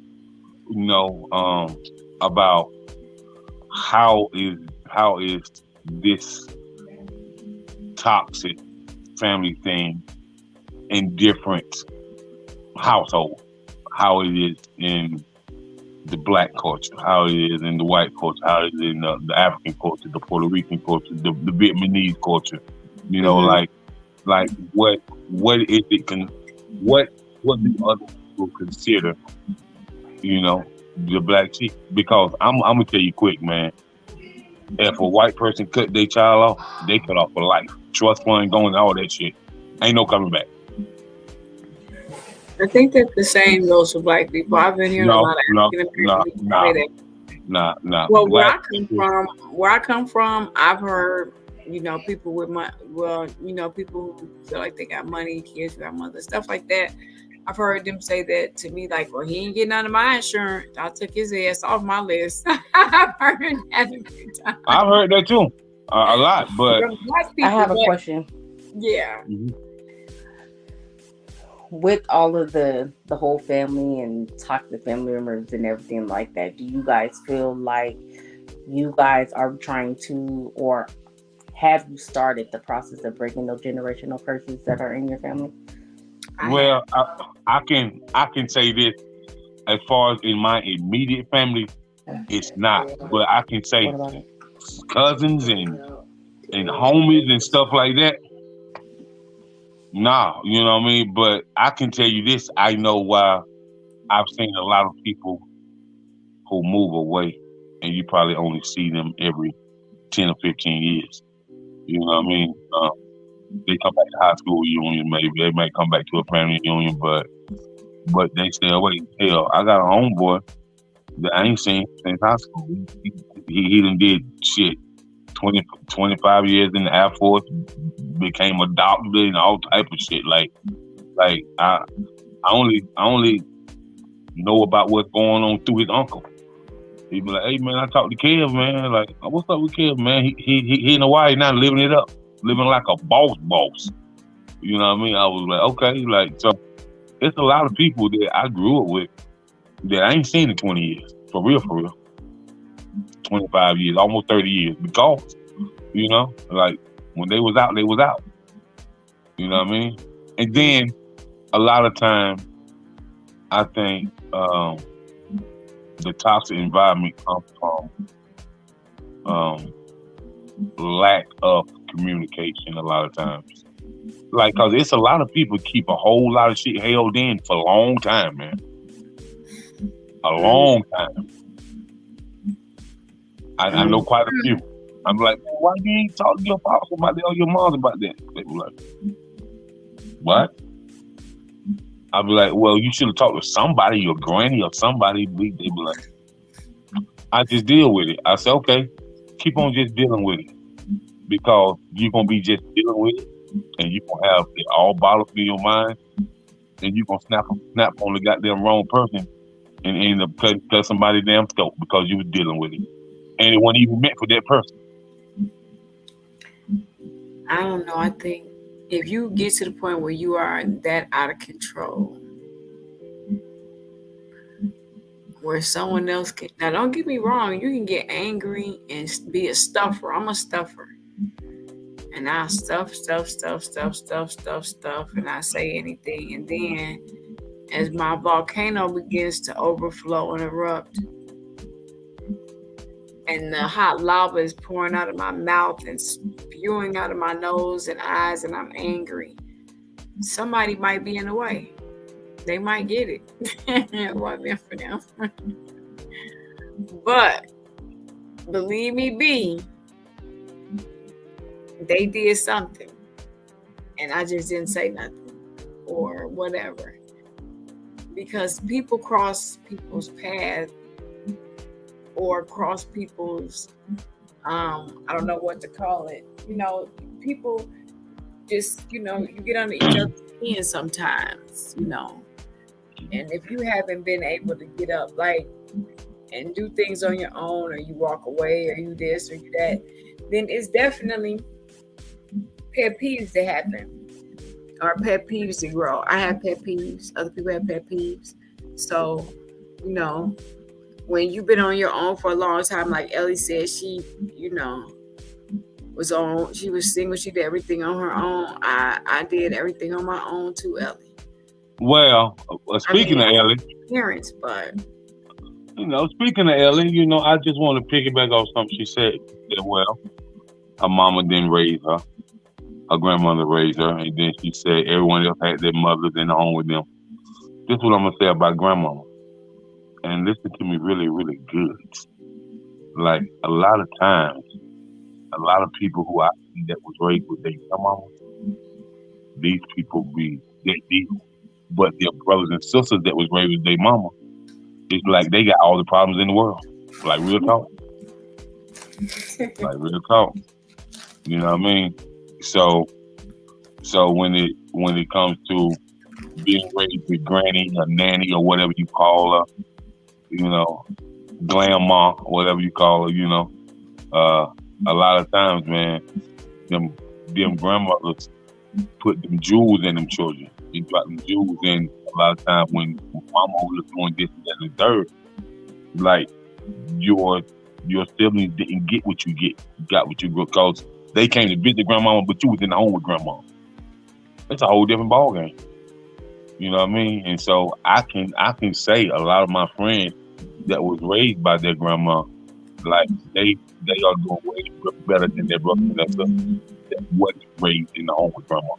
about how is this toxic family thing in different households, how it is in the black culture, how it is in the white culture, how it is in the African culture, the Puerto Rican culture, the Vietnamese culture. Mm-hmm. Like what is it what do other people consider, the black sheep? Because I'm gonna tell you quick, man. If a white person cut their child off, they cut off for life. Trust fund going, all that shit. Ain't no coming back. I think that the same goes for black people. I've been hearing a No, lot of no, African no, American people nah, say that. nah. Well, Black people. where I come from, I've heard, people with people who feel like they got money, kids who got mother, stuff like that. I've heard them say that to me, like, well, he ain't getting none of my insurance. I took his ass off my list. I've heard that a few times. I've heard that too, a lot. But From black I people, have a but question. yeah. With all of the whole family and toxic family members and everything like that, do you guys feel like you guys are trying to, or have you started the process of breaking those generational curses that are in your family? Well, I can say this, as far as in my immediate family, it's not. But I can say What about it? cousins and homies and stuff like that. Nah, you know what I mean? But I can tell you this, I know why I've seen a lot of people who move away, and you probably only see them every 10 or 15 years. You know what I mean? They come back to high school reunion, maybe. They might come back to a family reunion, but they stay away. Hell, I got a homeboy that I ain't seen since high school. He done did shit 20, 25 years in the Air Force, became a doctor and all type of shit. Like I only know about what's going on through his uncle. He be like, hey man, I talked to Kev, man. Like, what's up with Kev, man? He in Hawaii now, living it up, living like a boss. You know what I mean? I was like, okay, like, so it's a lot of people that I grew up with that I ain't seen in 20 years. For real. 25 years, almost 30 years. Because, like, when they was out, they was out. You know what I mean? And then, a lot of time, I think the toxic environment comes from lack of communication a lot of times. Like, cause it's a lot of people keep a whole lot of shit held in for a long time, man. A long time. I know quite a few. I'm like, man, why you ain't talk to your pops about that or your mom about that? They be like, what? I'll be like, well, you should have talked to somebody, your granny or somebody. They be like, I just deal with it. I say, okay, keep on just dealing with it. Because you're going to be just dealing with it and you're going to have it all bottled up in your mind and you're going to snap on the goddamn wrong person and end up cut somebody damn throat because you were dealing with it. And it wasn't even meant for that person. I don't know. I think if you get to the point where you are that out of control, where someone else can, now don't get me wrong, you can get angry and be a stuffer. I'm a stuffer. And I stuff, and I say anything. And then as my volcano begins to overflow and erupt, and the hot lava is pouring out of my mouth and spewing out of my nose and eyes, and I'm angry, somebody might be in the way. They might get it. It wasn't meant for them. But believe me, B, they did something and I just didn't say nothing or whatever. Because people cross people's path or cross people's, I don't know what to call it. You know, people just, you know, you get under each other's skin sometimes, you know. And if you haven't been able to get up, like, and do things on your own, or you walk away, or you this, or you that, then it's definitely pet peeves that happen, or pet peeves that grow. I have pet peeves. Other people have pet peeves. So, you know, when you've been on your own for a long time, like Ellie said, she, you know, she was single. She did everything on her own. I did everything on my own too, Ellie. Well, speaking of Ellie, parents, but you know, speaking of Ellie, you know, I just want to piggyback off something she said. Well, her mama didn't raise her, her grandmother raised her, and then she said everyone else had their mothers in the home with them. This is what I'm gonna say about grandmama, and listen to me really, really good. Like a lot of times, a lot of people who I see that was raised with their grandmama, these people be that deep. But their brothers and sisters that was raised with their mama, it's like they got all the problems in the world. Like real talk. Like real talk. You know what I mean? So when it comes to being raised with granny or nanny or whatever you call her, you know, grandma, whatever you call her, you know, a lot of times, man, them grandmothers put them jewels in them children. They drop them jewels in a lot of times when mama was doing this and that and the third. Like your siblings didn't get what you got what you got because they came to visit grandmama, but you was in the home with grandma. It's a whole different ballgame. You know what I mean? And so I can say a lot of my friends that was raised by their grandma, like they are doing way better than their brother and their sister that wasn't raised in the home with grandma.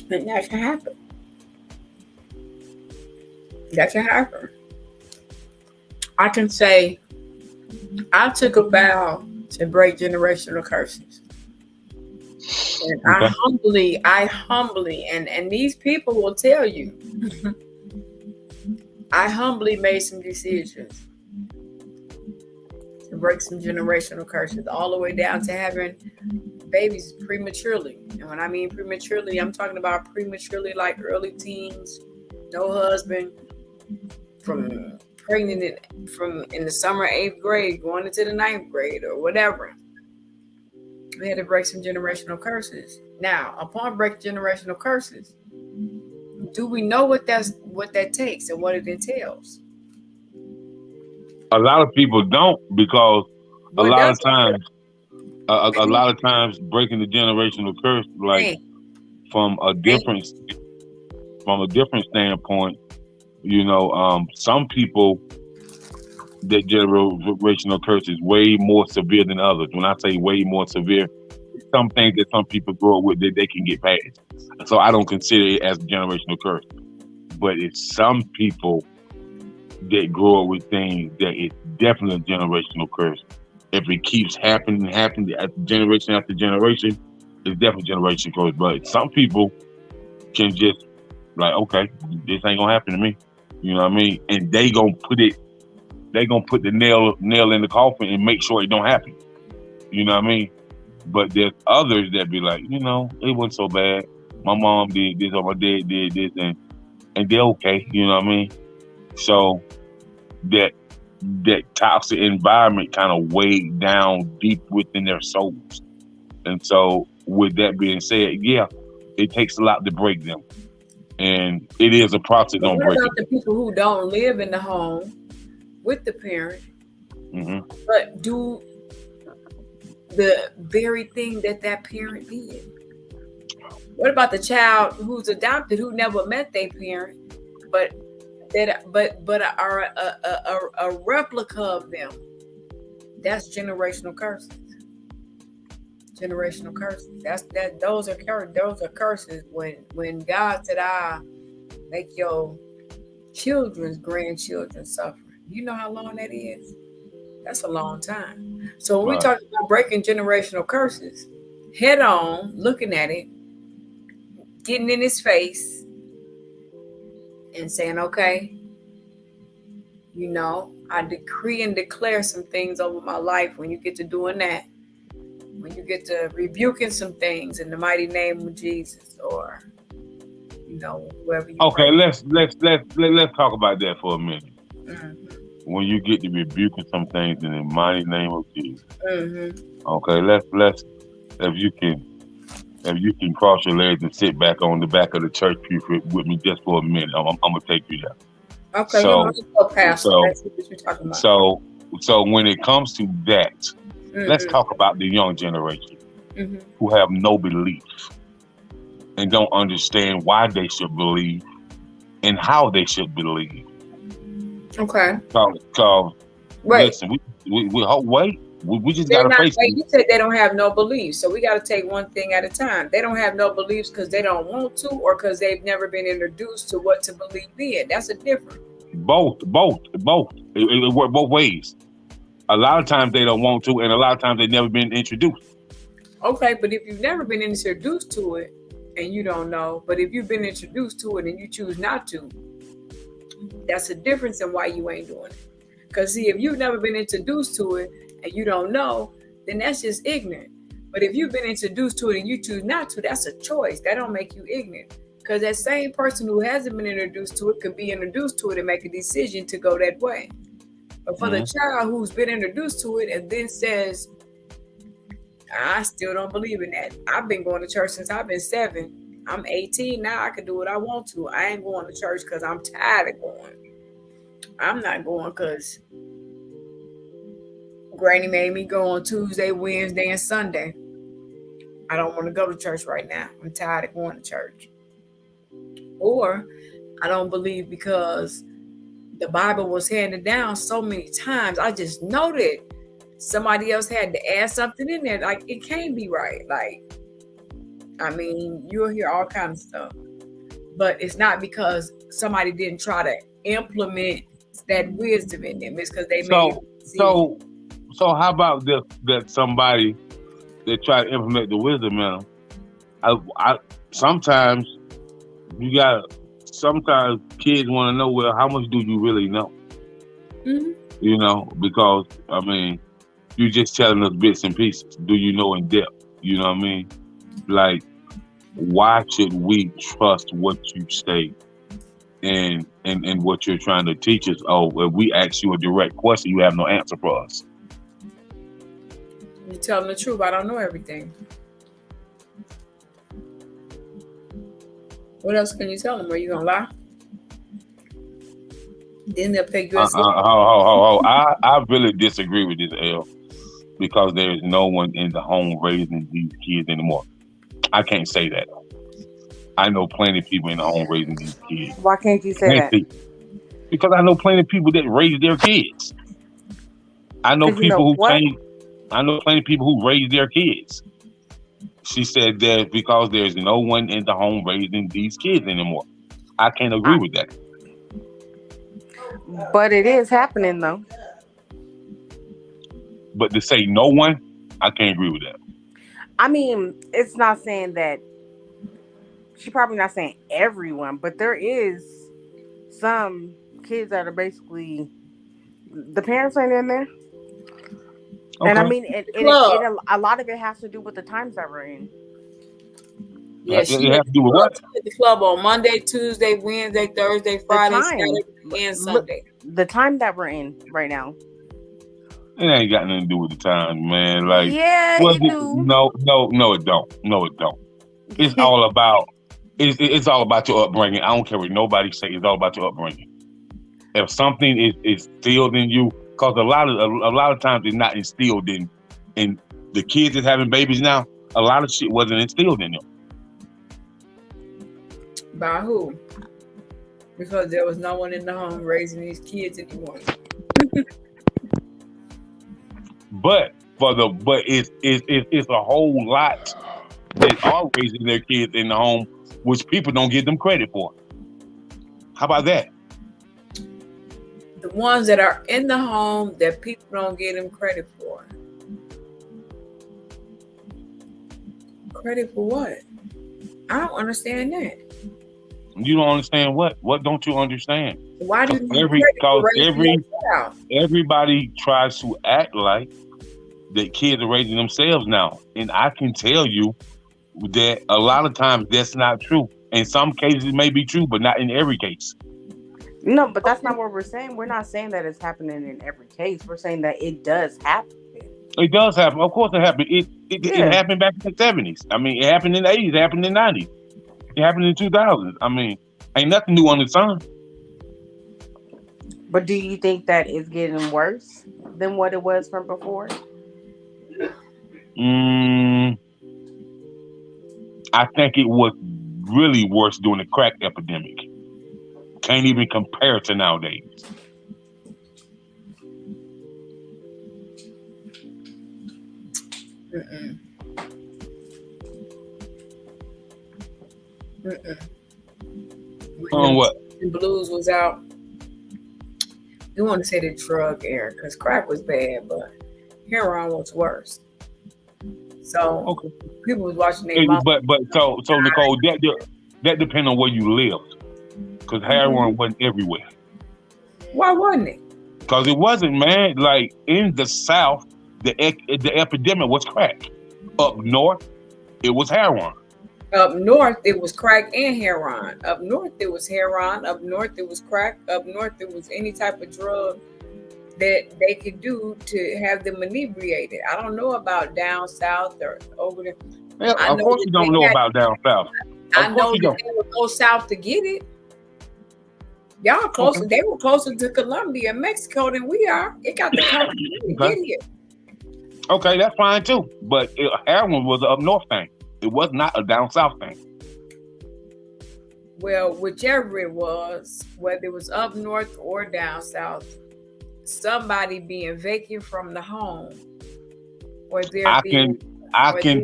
And that can happen. That can happen. I can say I took a vow to break generational curses. And okay. I humbly, and these people will tell you, I humbly made some decisions to break some generational curses, all the way down to having babies prematurely. And when I mean prematurely, I'm talking about prematurely like early teens, no husband, from pregnant in the summer 8th grade, going into the 9th grade or whatever. We had to break some generational curses. Now, upon breaking generational curses, do we know what that takes and what it entails? A lot of people don't, because a lot of times breaking the generational curse, like from a different standpoint, you know, some people, that generational curse is way more severe than others. When I say way more severe, some things that some people grow up with that they can get past. So I don't consider it as a generational curse. But it's some people that grow up with things that it's definitely a generational curse. If it keeps happening generation after generation, it's definitely generational curse. But some people can just like, okay, this ain't gonna happen to me. You know what I mean? And they gonna put the nail in the coffin and make sure it don't happen. You know what I mean? But there's others that be like, it wasn't so bad. My mom did this or my dad did this, and they're okay. You know what I mean? So that toxic environment kind of weighed down deep within their souls. And so with that being said, yeah, it takes a lot to break them. And it is a process on breaking. What about the people who don't live in the home with the parent, but do the very thing that parent did? What about the child who's adopted, who never met their parent, but are a replica of them? That's generational curses. Generational curses. Those are curses. When God said, "I make your children's grandchildren suffer," you know how long that is? That's a long time. So when we talk about breaking generational curses, head on, looking at it, getting in his face, and saying, "Okay, I decree and declare some things over my life." When you get to doing that, when you get to rebuking some things in the mighty name of Jesus, or whoever you okay, let's talk about that for a minute. When you get to rebuking some things in the mighty name of Jesus. Okay, let's if you can cross your legs and sit back on the back of the church pew with me just for a minute. I'm gonna take you there. Okay, so that's what you're talking about. So when it comes to that, let's talk about the young generation who have no belief and don't understand why they should believe and how they should believe. Okay. So listen, we just gotta face it. You said they don't have no beliefs, so we gotta take one thing at a time. They don't have no beliefs because they don't want to, or because they've never been introduced to what to believe in. That's a difference. Both. It works both ways. A lot of times they don't want to, and a lot of times they've never been introduced. Okay, but if you've never been introduced to it and you don't know, but if you've been introduced to it and you choose not to, that's a difference in why you ain't doing it. Because see, if you've never been introduced to it and you don't know, then that's just ignorant. But if you've been introduced to it and you choose not to, that's a choice. That don't make you ignorant. Because that same person who hasn't been introduced to it could be introduced to it and make a decision to go that way. But for the child who's been introduced to it and then says, "I still don't believe in that. I've been going to church since I've been 7. I'm 18 now. I can do what I want to. I ain't going to church because I'm tired of going. I'm not going because Granny made me go on Tuesday, Wednesday, and Sunday. I don't want to go to church right now. I'm tired of going to church." Or I don't believe because the Bible was handed down so many times. I just noted somebody else had to add something in there. Like, it can't be right. Like, I mean, you'll hear all kinds of stuff. But it's not because somebody didn't try to implement that wisdom in them. It's because they made it. So how about that somebody that try to implement the wisdom in them? Sometimes kids want to know, well, how much do you really know? Because, I mean, you're just telling us bits and pieces. Do you know in depth? You know what I mean? Like, why should we trust what you say and what you're trying to teach us? Oh, if we ask you a direct question, you have no answer for us. You're telling the truth. I don't know everything. What else can you tell them? Are you gonna lie? Then they'll pick you. I really disagree with this, L, because there is no one in the home raising these kids anymore. I can't say that. I know plenty of people in the home raising these kids. Why can't you say that? Because I know plenty of people that raise their kids. I know people who change. I know plenty of people who raise their kids. She said that because there's no one in the home raising these kids anymore. I can't agree I, with that. but it is happening though. But to say no one, I can't agree with that. I mean, it's not saying that she probably not saying everyone, but there is some kids that are basically the parents ain't in there. And I Okay. mean, Club. a lot of it has to do with the times that we're in. Yeah, It she has at to do with what? the club on Monday, Tuesday, Wednesday, Thursday, The Friday, time, Saturday, and look, Sunday. the time that we're in right now. It ain't got nothing to do with the time, man. Like, Yeah, was it it? do. No, it don't. No, it don't. It's all about. It's all about your upbringing. I don't care what nobody say. It's all about your upbringing. If something is instilled in you, because a lot of times it's not instilled in the kids that's having babies now. A lot of shit wasn't instilled in them. By who? Because there was no one in the home raising these kids anymore. But it's a whole lot that are raising their kids in the home, which people don't give them credit for. How about that? The ones that are in the home that people don't give them credit for. Credit for what? I don't understand that. You don't understand what? What don't you understand? Why do you need credit for raising your child? Everybody tries to act like that kids are raising themselves now. And I can tell you that a lot of times that's not true. In some cases it may be true, but not in every case. No, but that's not what we're saying. We're not saying that it's happening in every case. We're saying that it does happen. It does happen. Of course it happened. It Yeah. happened back in the 70s. I mean, it happened in the 80s, it happened in the 90s. It happened in 2000s. I mean, ain't nothing new under the sun. But do you think that it's getting worse than what it was from before? I think it was really worse during the crack epidemic. Can't even compare to nowadays. Mm-mm. On what? The blues was out. You want to say the drug era because crack was bad, but heroin was worse. So Okay. people was watching their mom. But so Nicole, that depends on where you lived, because heroin wasn't everywhere. Why wasn't it? Because it wasn't, man. Like in the South, the epidemic was crack. Up north, it was heroin. Up north, it was crack and heroin. Up north, it was heroin. Up north, it was crack. Up north, it was any type of drug that they could do to have them inebriated. I don't know about down south or over there. Yeah, of course you don't know about down south. I know that they would go south to get it. Y'all closer. Okay. They were closer to Colombia and Mexico than we are. It got to come to get here. Okay, that's fine too. But heroin was an up north thing. It was not a down south thing. Well, whichever it was, whether it was up north or down south, somebody being vacant from the home, or I can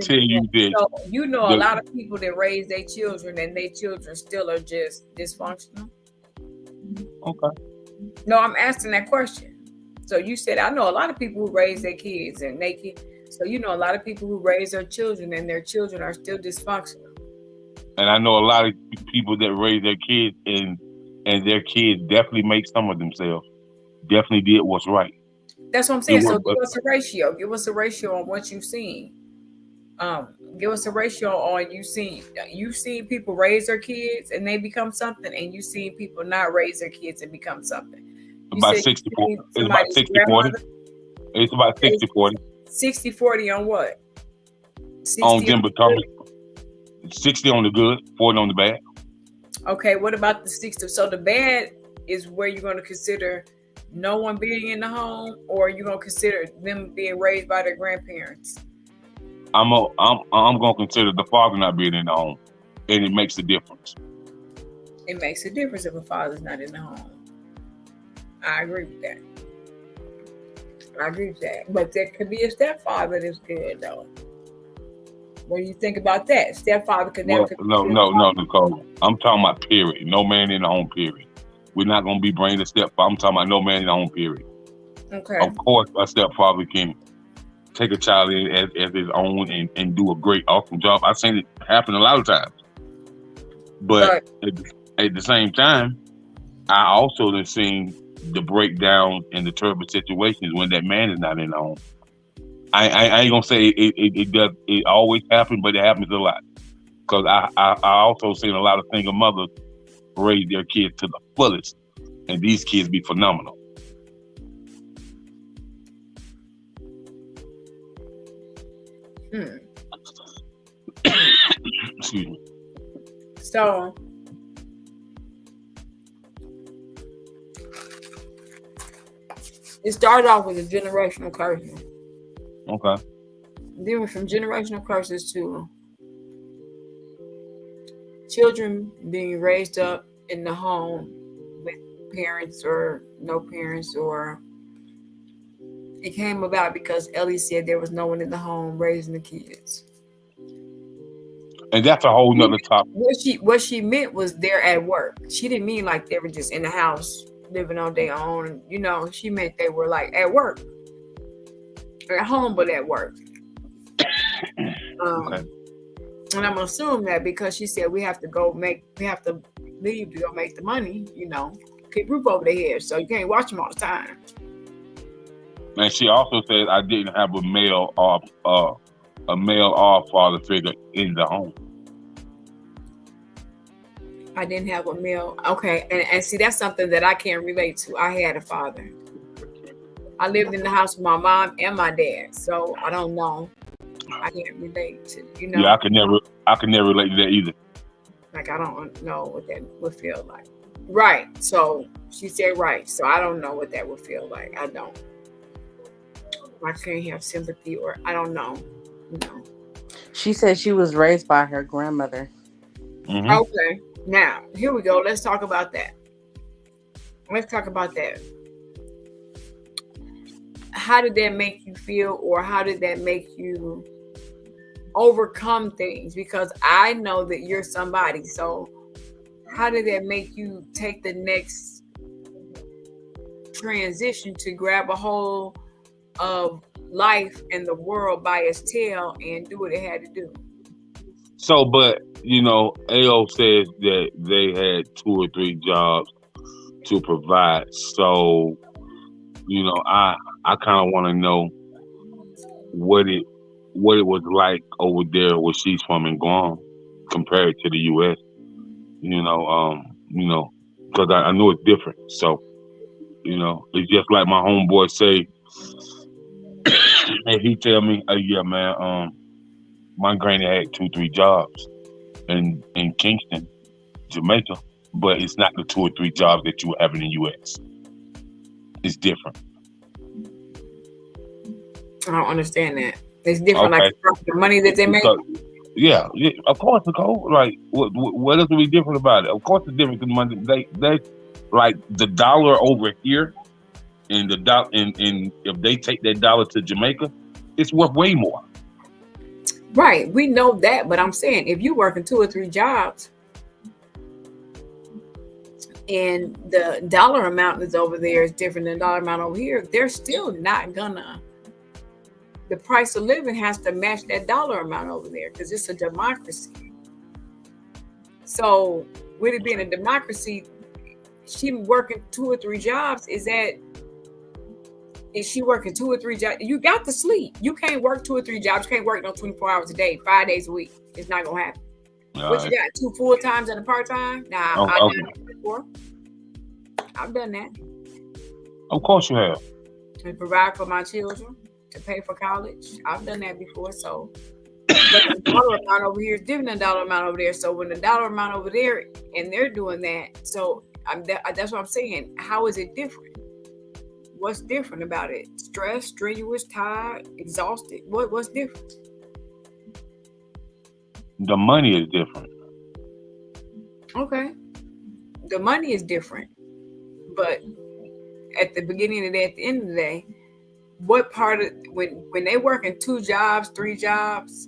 tell you this. So you know a lot of people that raise their children and their children still are just dysfunctional. Okay. No, I'm asking that question. So you said I know a lot of people who raise their kids and they can. So you know a lot of people who raise their children and their children are still dysfunctional. And I know a lot of people that raise their kids and their kids definitely make some of themselves. Definitely did what's right. That's what I'm saying. So give us a ratio. Give us a ratio on what you've seen. Give us a ratio on you've seen people raise their kids and they become something, and you've seen people not raise their kids and become something. About 60-40. It's about 60-40. It's about 60-40. 60-40 on what? 60 on them becoming 60 on the good, 40 on the bad. Okay, what about the 60? So the bad is where you're going to consider no one being in the home, or you're going to consider them being raised by their grandparents? I'm going to consider the father not being in the home, and it makes a difference. It makes a difference if a father's not in the home. I agree with that. But there could be a stepfather that's good though. What do you think about that? Stepfather could never Well, no, control no, no, Nicole. I'm talking about period. No man in the home, period. We're not gonna be bringing a stepfather. I'm talking about no man in the home, period. Okay. Of course, a stepfather can take a child in as his own and do a great, awesome job. I've seen it happen a lot of times. But at the same time, I also have seen the breakdown and the turbulent situations when that man is not in the home. I ain't gonna say it does. It always happens, but it happens a lot. Because I also seen a lot of single mothers raise their kids to the fullest, and these kids be phenomenal. Excuse me. So it started off with a generational curse. Okay. Then from generational curses to children being raised up in the home with parents or no parents, or it came about because Ellie said there was no one in the home raising the kids. And that's a whole nother topic. What she meant was they're at work. She didn't mean like they were just in the house living on their own. You know, she meant they were like at work. They're at home, but at work. Okay. And I'm assuming that because she said we have to leave to go make the money, you know, keep roof over their head. So you can't watch them all the time. And she also said I didn't have a male or father figure in the home. I didn't have a male. Okay. And see, that's something that I can't relate to. I had a father. I lived in the house with my mom and my dad. So I don't know. I can't relate to, you know. Yeah, I can never relate to that either. Like, I don't know what that would feel like. Right. So she said right. So I don't know what that would feel like. I don't. I can't have sympathy, or I don't know. You know. She said she was raised by her grandmother. Mm-hmm. Okay. Now, here we go. Let's talk about that. How did that make you feel, or how did that make you overcome things? Because I know that you're somebody. So how did that make you take the next transition to grab a hold of life and the world by its tail and do what it had to do? So, but you know, AO says that they had 2 or 3 jobs to provide. So, you know, I kind of want to know what it was like over there where she's from in Guam compared to the U.S. You know, because I know it's different. So, you know, it's just like my homeboy say, and he tell me, yeah, man, my granny had 2, 3 jobs in Kingston, Jamaica, but it's not the 2 or 3 jobs that you have in the U.S. It's different. I don't understand that. It's different, okay. Like the money that they make. Yeah, of course, Nicole. Like, what else would be different about it? Of course, it's different because money. They like the dollar over here, and and if they take that dollar to Jamaica, it's worth way more. Right, we know that, but I'm saying if you working 2 or 3 jobs, and the dollar amount that's over there is different than the dollar amount over here, they're still not gonna. The price of living has to match that dollar amount over there because it's a democracy. So with it being a democracy, she working 2 or 3 jobs. Is she working 2 or 3 jobs? You got to sleep. You can't work 2 or 3 jobs. You can't work no 24 hours a day, 5 days a week. It's not gonna happen. What you got? 2 full times and a part time? Nah, I've done that before. I've done that. Of course you have. And provide for my children, to pay for college. I've done that before. So but the dollar amount over here is different than the dollar amount over there. So when the dollar amount over there and they're doing that, so that's what I'm saying. How is it different? What's different about it? Stressed, strenuous, tired, exhausted. What's different? The money is different. Okay. The money is different. But at the beginning of the day, at the end of the day, what part of when they work in 2 jobs, 3 jobs,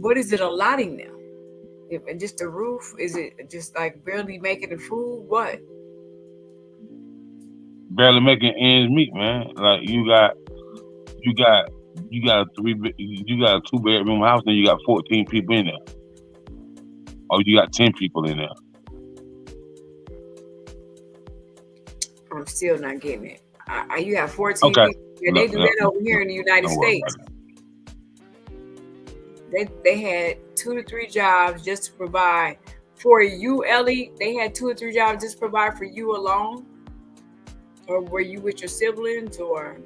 what is it allotting them? Just the roof? Is it just like barely making the food? What? Barely making ends meet, man. Like you got a you got a 2-bedroom house, and you got 14 people in there, or you got 10 people in there. I'm still not getting it. You have 14 Okay. people. Yeah, they do that over here in the United States. They had 2 to 3 jobs just to provide for you, Ellie. They had 2 or 3 jobs just to provide for you alone, or were you with your siblings, or?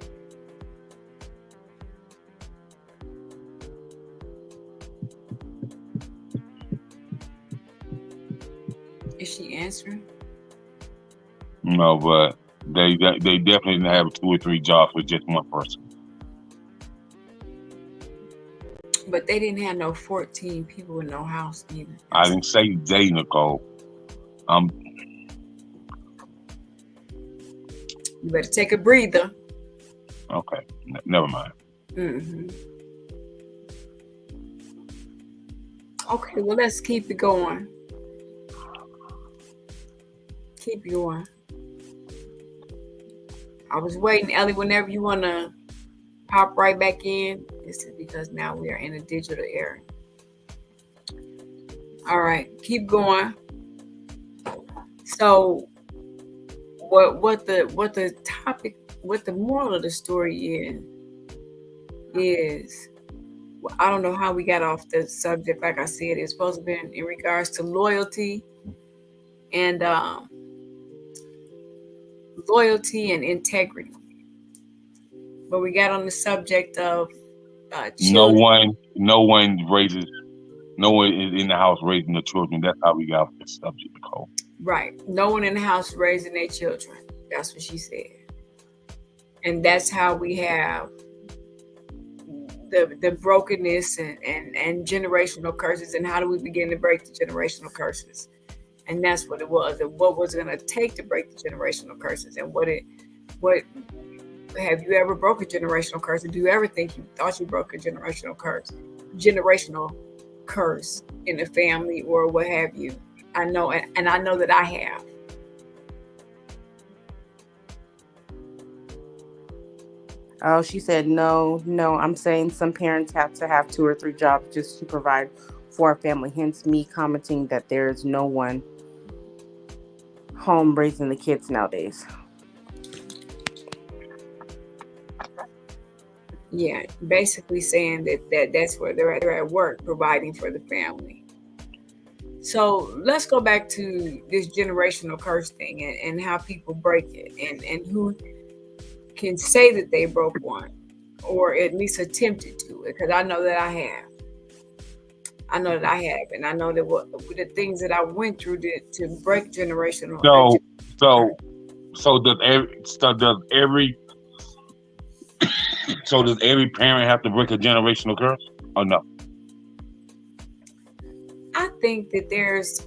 Is she answering? No, but they definitely didn't have 2 or 3 jobs with just one person. But they didn't have no 14 people in no house either. I didn't say they, Nicole. You better take a breather. Okay, never mind. Mm-hmm. Okay, well, let's keep it going. Keep it going. I was waiting, Ellie, whenever you want to pop right back in. This is because now we are in a digital era. All right, keep going. So what the topic, what the moral of the story is well, I don't know how we got off the subject. Like I said, it's supposed to be in regards to loyalty and integrity. But we got on the subject of children. No one is in the house raising the children. That's how we got off this subject, Nicole. Right. No one in the house raising their children. That's what she said. And that's how we have the brokenness and generational curses. And how do we begin to break the generational curses? And that's what it was. And what was it going to take to break the generational curses? And what have you ever broke a generational curse? Or do you ever think you thought you broke a generational curse in the family or what have you? I know, and I know that I have. Oh, she said, no, I'm saying some parents have to have 2 or 3 jobs just to provide for a family. Hence me commenting that there's no one home raising the kids nowadays. Yeah, basically saying that's where they're at work, providing for the family. So let's go back to this generational curse thing and how people break it and who can say that they broke one or at least attempted to, because I know that I have. And I know that what the things that I went through to break generational. So does every parent have to break a generational curse or no? I think that there's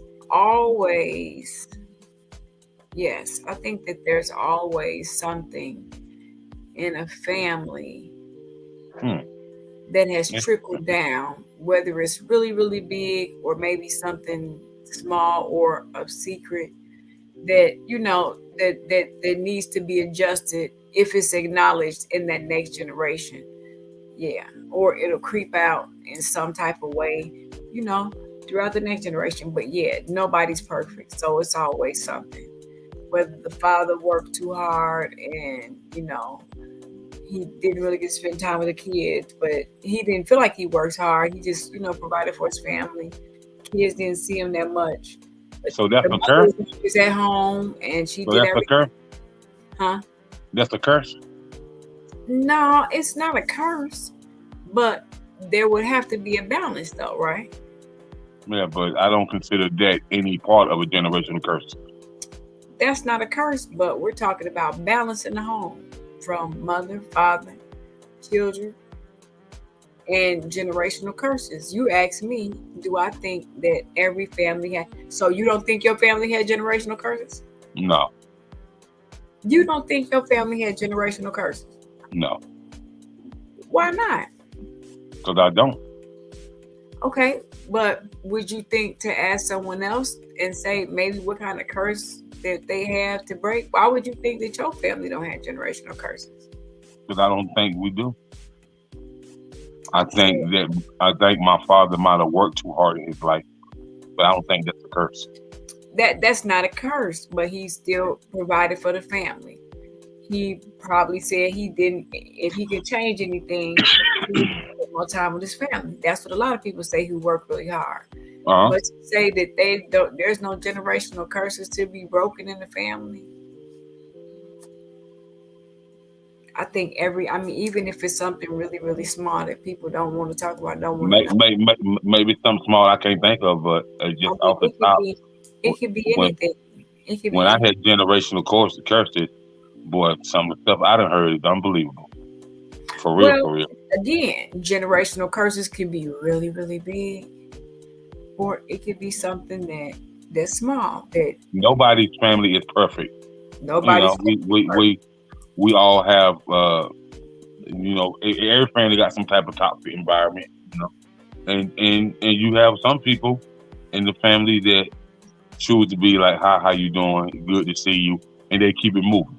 always something in a family that has trickled down, whether it's really, really big or maybe something small or of secret that, that needs to be adjusted if it's acknowledged in that next generation. Yeah. Or it'll creep out in some type of way, throughout the next generation. But yeah, nobody's perfect. So it's always something. Whether the father worked too hard and, he didn't really get to spend time with the kids, but he didn't feel like he worked hard. He just, provided for his family. Kids didn't see him that much. But so that's a curse? She was at home and she did that's everything. A curse? Huh? That's a curse? No, it's not a curse. But there would have to be a balance though, right? Yeah, but I don't consider that any part of a generational curse. That's not a curse, but we're talking about balance in the home from mother, father, children, and generational curses. You asked me, do I think that every family had? So you don't think your family had generational curses? No. You don't think your family had generational curses? No. Why not? Because I don't. Okay, but would you think to ask someone else and say maybe what kind of curse that they have to break? Why would you think that your family don't have generational curses? Because I don't think we do. I think So that I think my father might have worked too hard in his life, but I don't think that's a curse. that's not a curse, but he still provided for the family. He probably said he didn't. If he could change anything, he would spend more time with his family. That's what a lot of people say who work really hard. Uh huh. But to say that they don't, there's no generational curses to be broken in the family. I think I mean, even if it's something really, really small that people don't want to talk about, don't want to know. Maybe something small I can't think of, but I just mean, off the top, it could be when anything. It could when be I any, had generational curses, boy, some of the stuff I done heard is unbelievable. For real, well, for real. again, generational curses can be really, really big, or it could be something that's small that Nobody's family is perfect. You nobody's know, we all have every family got some type of toxic environment. You know, and you have some people in the family that choose to be like, "Hi, how you doing? Good to see you," and they keep it moving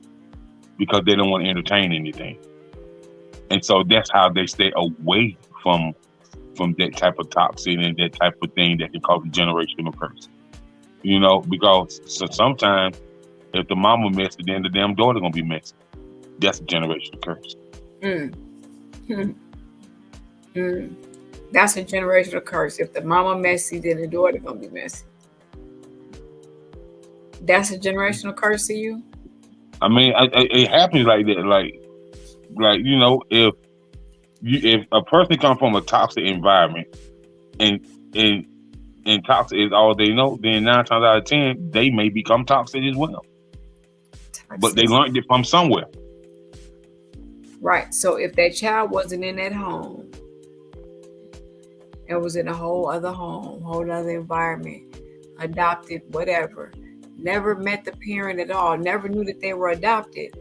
because they don't want to entertain anything. And so that's how they stay away from that type of toxin and that type of thing that can cause a generational curse. You know, because so sometimes if the mama messy, then the damn daughter gonna be messy. That's a generational curse. mm, mm, mm. That's a generational curse. If the mama messy, then the daughter gonna be messy. That's a generational curse to you. I mean, it happens like that. Like if a person comes from a toxic environment and and and toxic is all they know, then 9 times out of 10 they may become toxic as well. But they Toxic. learned it from somewhere. Right. So if that child wasn't in that home, it was in a whole other home, whole other environment, adopted, whatever, never met the parent at all, never knew that they were adopted.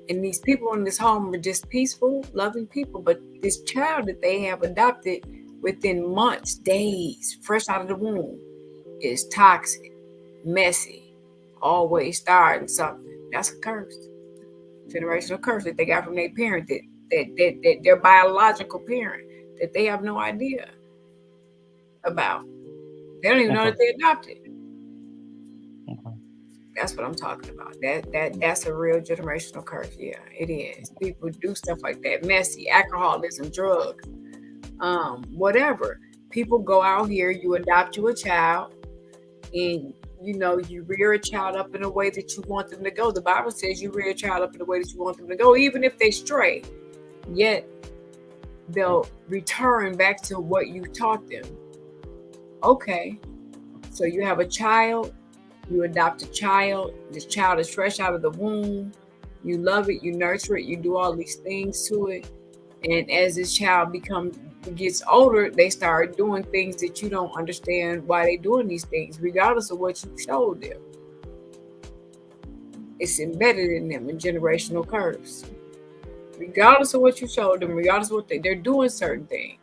And these people in this home were just peaceful, loving people. But this child that they have adopted within months, days, fresh out of the womb, is toxic, messy, always starting something. That's a curse. Generational curse that they got from their parent, that their biological parent, that they have no idea about. They don't even know Okay. that they adopted. Okay. That's what I'm talking about. That's a real generational curse. Yeah, it is. People do stuff like that. Messy, alcoholism, drugs, whatever. People go out here, you adopt you a child, and you rear a child up in a way that you want them to go. The Bible says you rear a child up in the way that you want them to go, even if they stray. Yet they'll return back to what you taught them. Okay, so you have a child, you adopt a child, this child is fresh out of the womb, you love it, you nurture it, you do all these things to it. And as this child gets older, they start doing things that you don't understand why they're doing these things, regardless of what you showed them. It's embedded in them, a generational curse. Regardless of what you showed them, regardless of what they're doing certain things.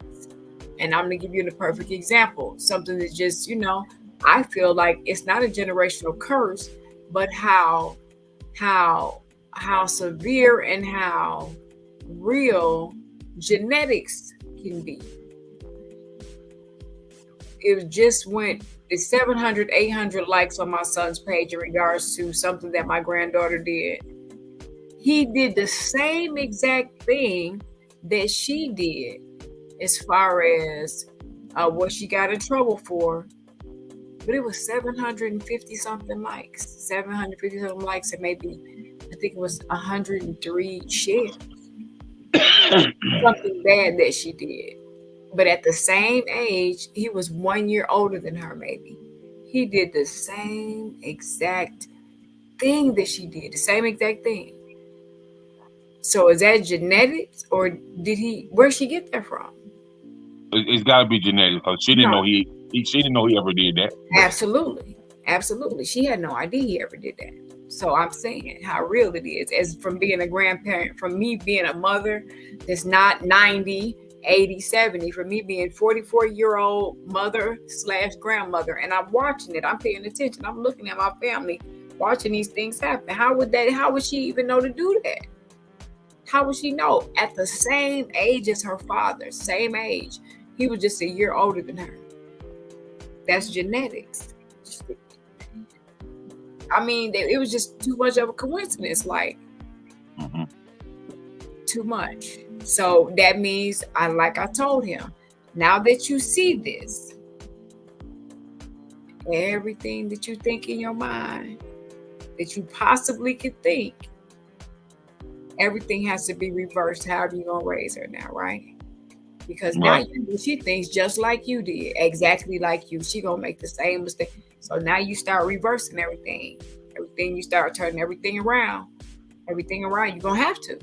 And I'm gonna give you a perfect example. Something that's just, I feel like it's not a generational curse, but how severe and how real genetics can be. It just went 700, 800 likes on my son's page in regards to something that my granddaughter did. He did the same exact thing that she did as far as what she got in trouble for. But it was 750 something likes. 750 something likes and maybe, I think it was 103 shares. Something bad that she did. But at the same age, he was 1 year older than her, maybe. He did the same exact thing that she did, the same exact thing. So is that genetics, or where'd she get that from? It's got to be genetic because she didn't No, know she didn't know he ever did that. absolutely. Absolutely. She had no idea he ever did that. So I'm saying how real it is, as from being a grandparent, from me being a mother that's not 90, 80, 70, for me being 44-year-old mother / grandmother, and I'm watching it. I'm paying attention. I'm looking at my family, watching these things happen. How would she even know to do that? How would she know? At the same age as her father, same age. He was just a year older than her. That's genetics. I mean, it was just too much of a coincidence, like too much. So that means, like I told him, now that you see this, everything that you think in your mind that you possibly could think, everything has to be reversed. However you gonna raise her now, right? Because now she thinks just like you did, exactly like you. She gonna make the same mistake. So now you start reversing everything. You start turning everything around. You're gonna have to.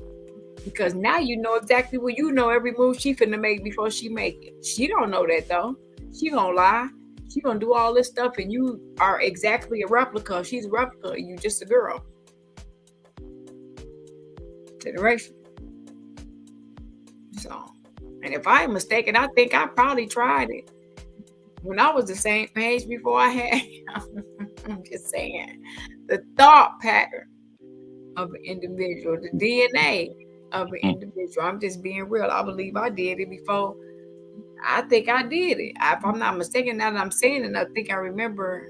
Because now you know exactly what you know, every move she finna make before she make it. She don't know that though. She gonna lie. She gonna do all this stuff, and you are exactly a replica. She's a replica. You just a girl. Generation. So, and if I'm mistaken, I think I probably tried it when I was the same age before I had him. I'm just saying, the thought pattern of an individual, the DNA of an individual. I'm just being real. I believe I did it before. I think I did it. If I'm not mistaken, now that I'm saying it, I think I remember.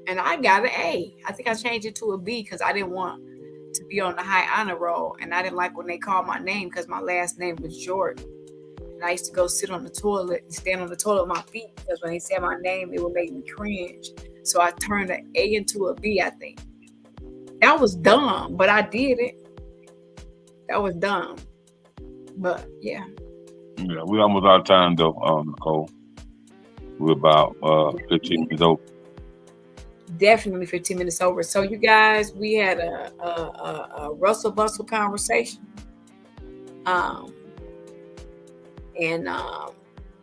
And I got an A. I think I changed it to a B because I didn't want to be on the high honor roll. And I didn't like when they called my name because my last name was Jordan. And I used to go sit on the toilet and stand on the toilet with my feet because when they said my name, it would make me cringe. So I turned an A into a B, I think. That was dumb, but I did it. That was dumb. But yeah. Yeah, we almost out of time though, Nicole. We're about 15 minutes over. Definitely 15 minutes over. So you guys, we had a Russell Bustle conversation. And I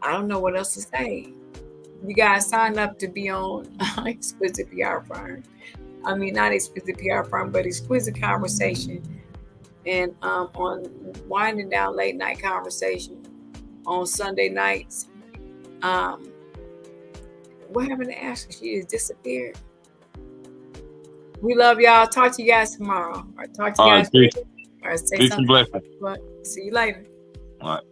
don't know what else to say. You guys sign up to be on Exquisite PR Firm. I mean, not Exquisite PR Firm, but Exquisite Conversation. And on Winding Down Late Night Conversation on Sunday nights. What happened to Ashley? She has disappeared. We love y'all. Talk to you guys tomorrow. Or talk to you guys later. Or say peace and blessings. But see you later. All right.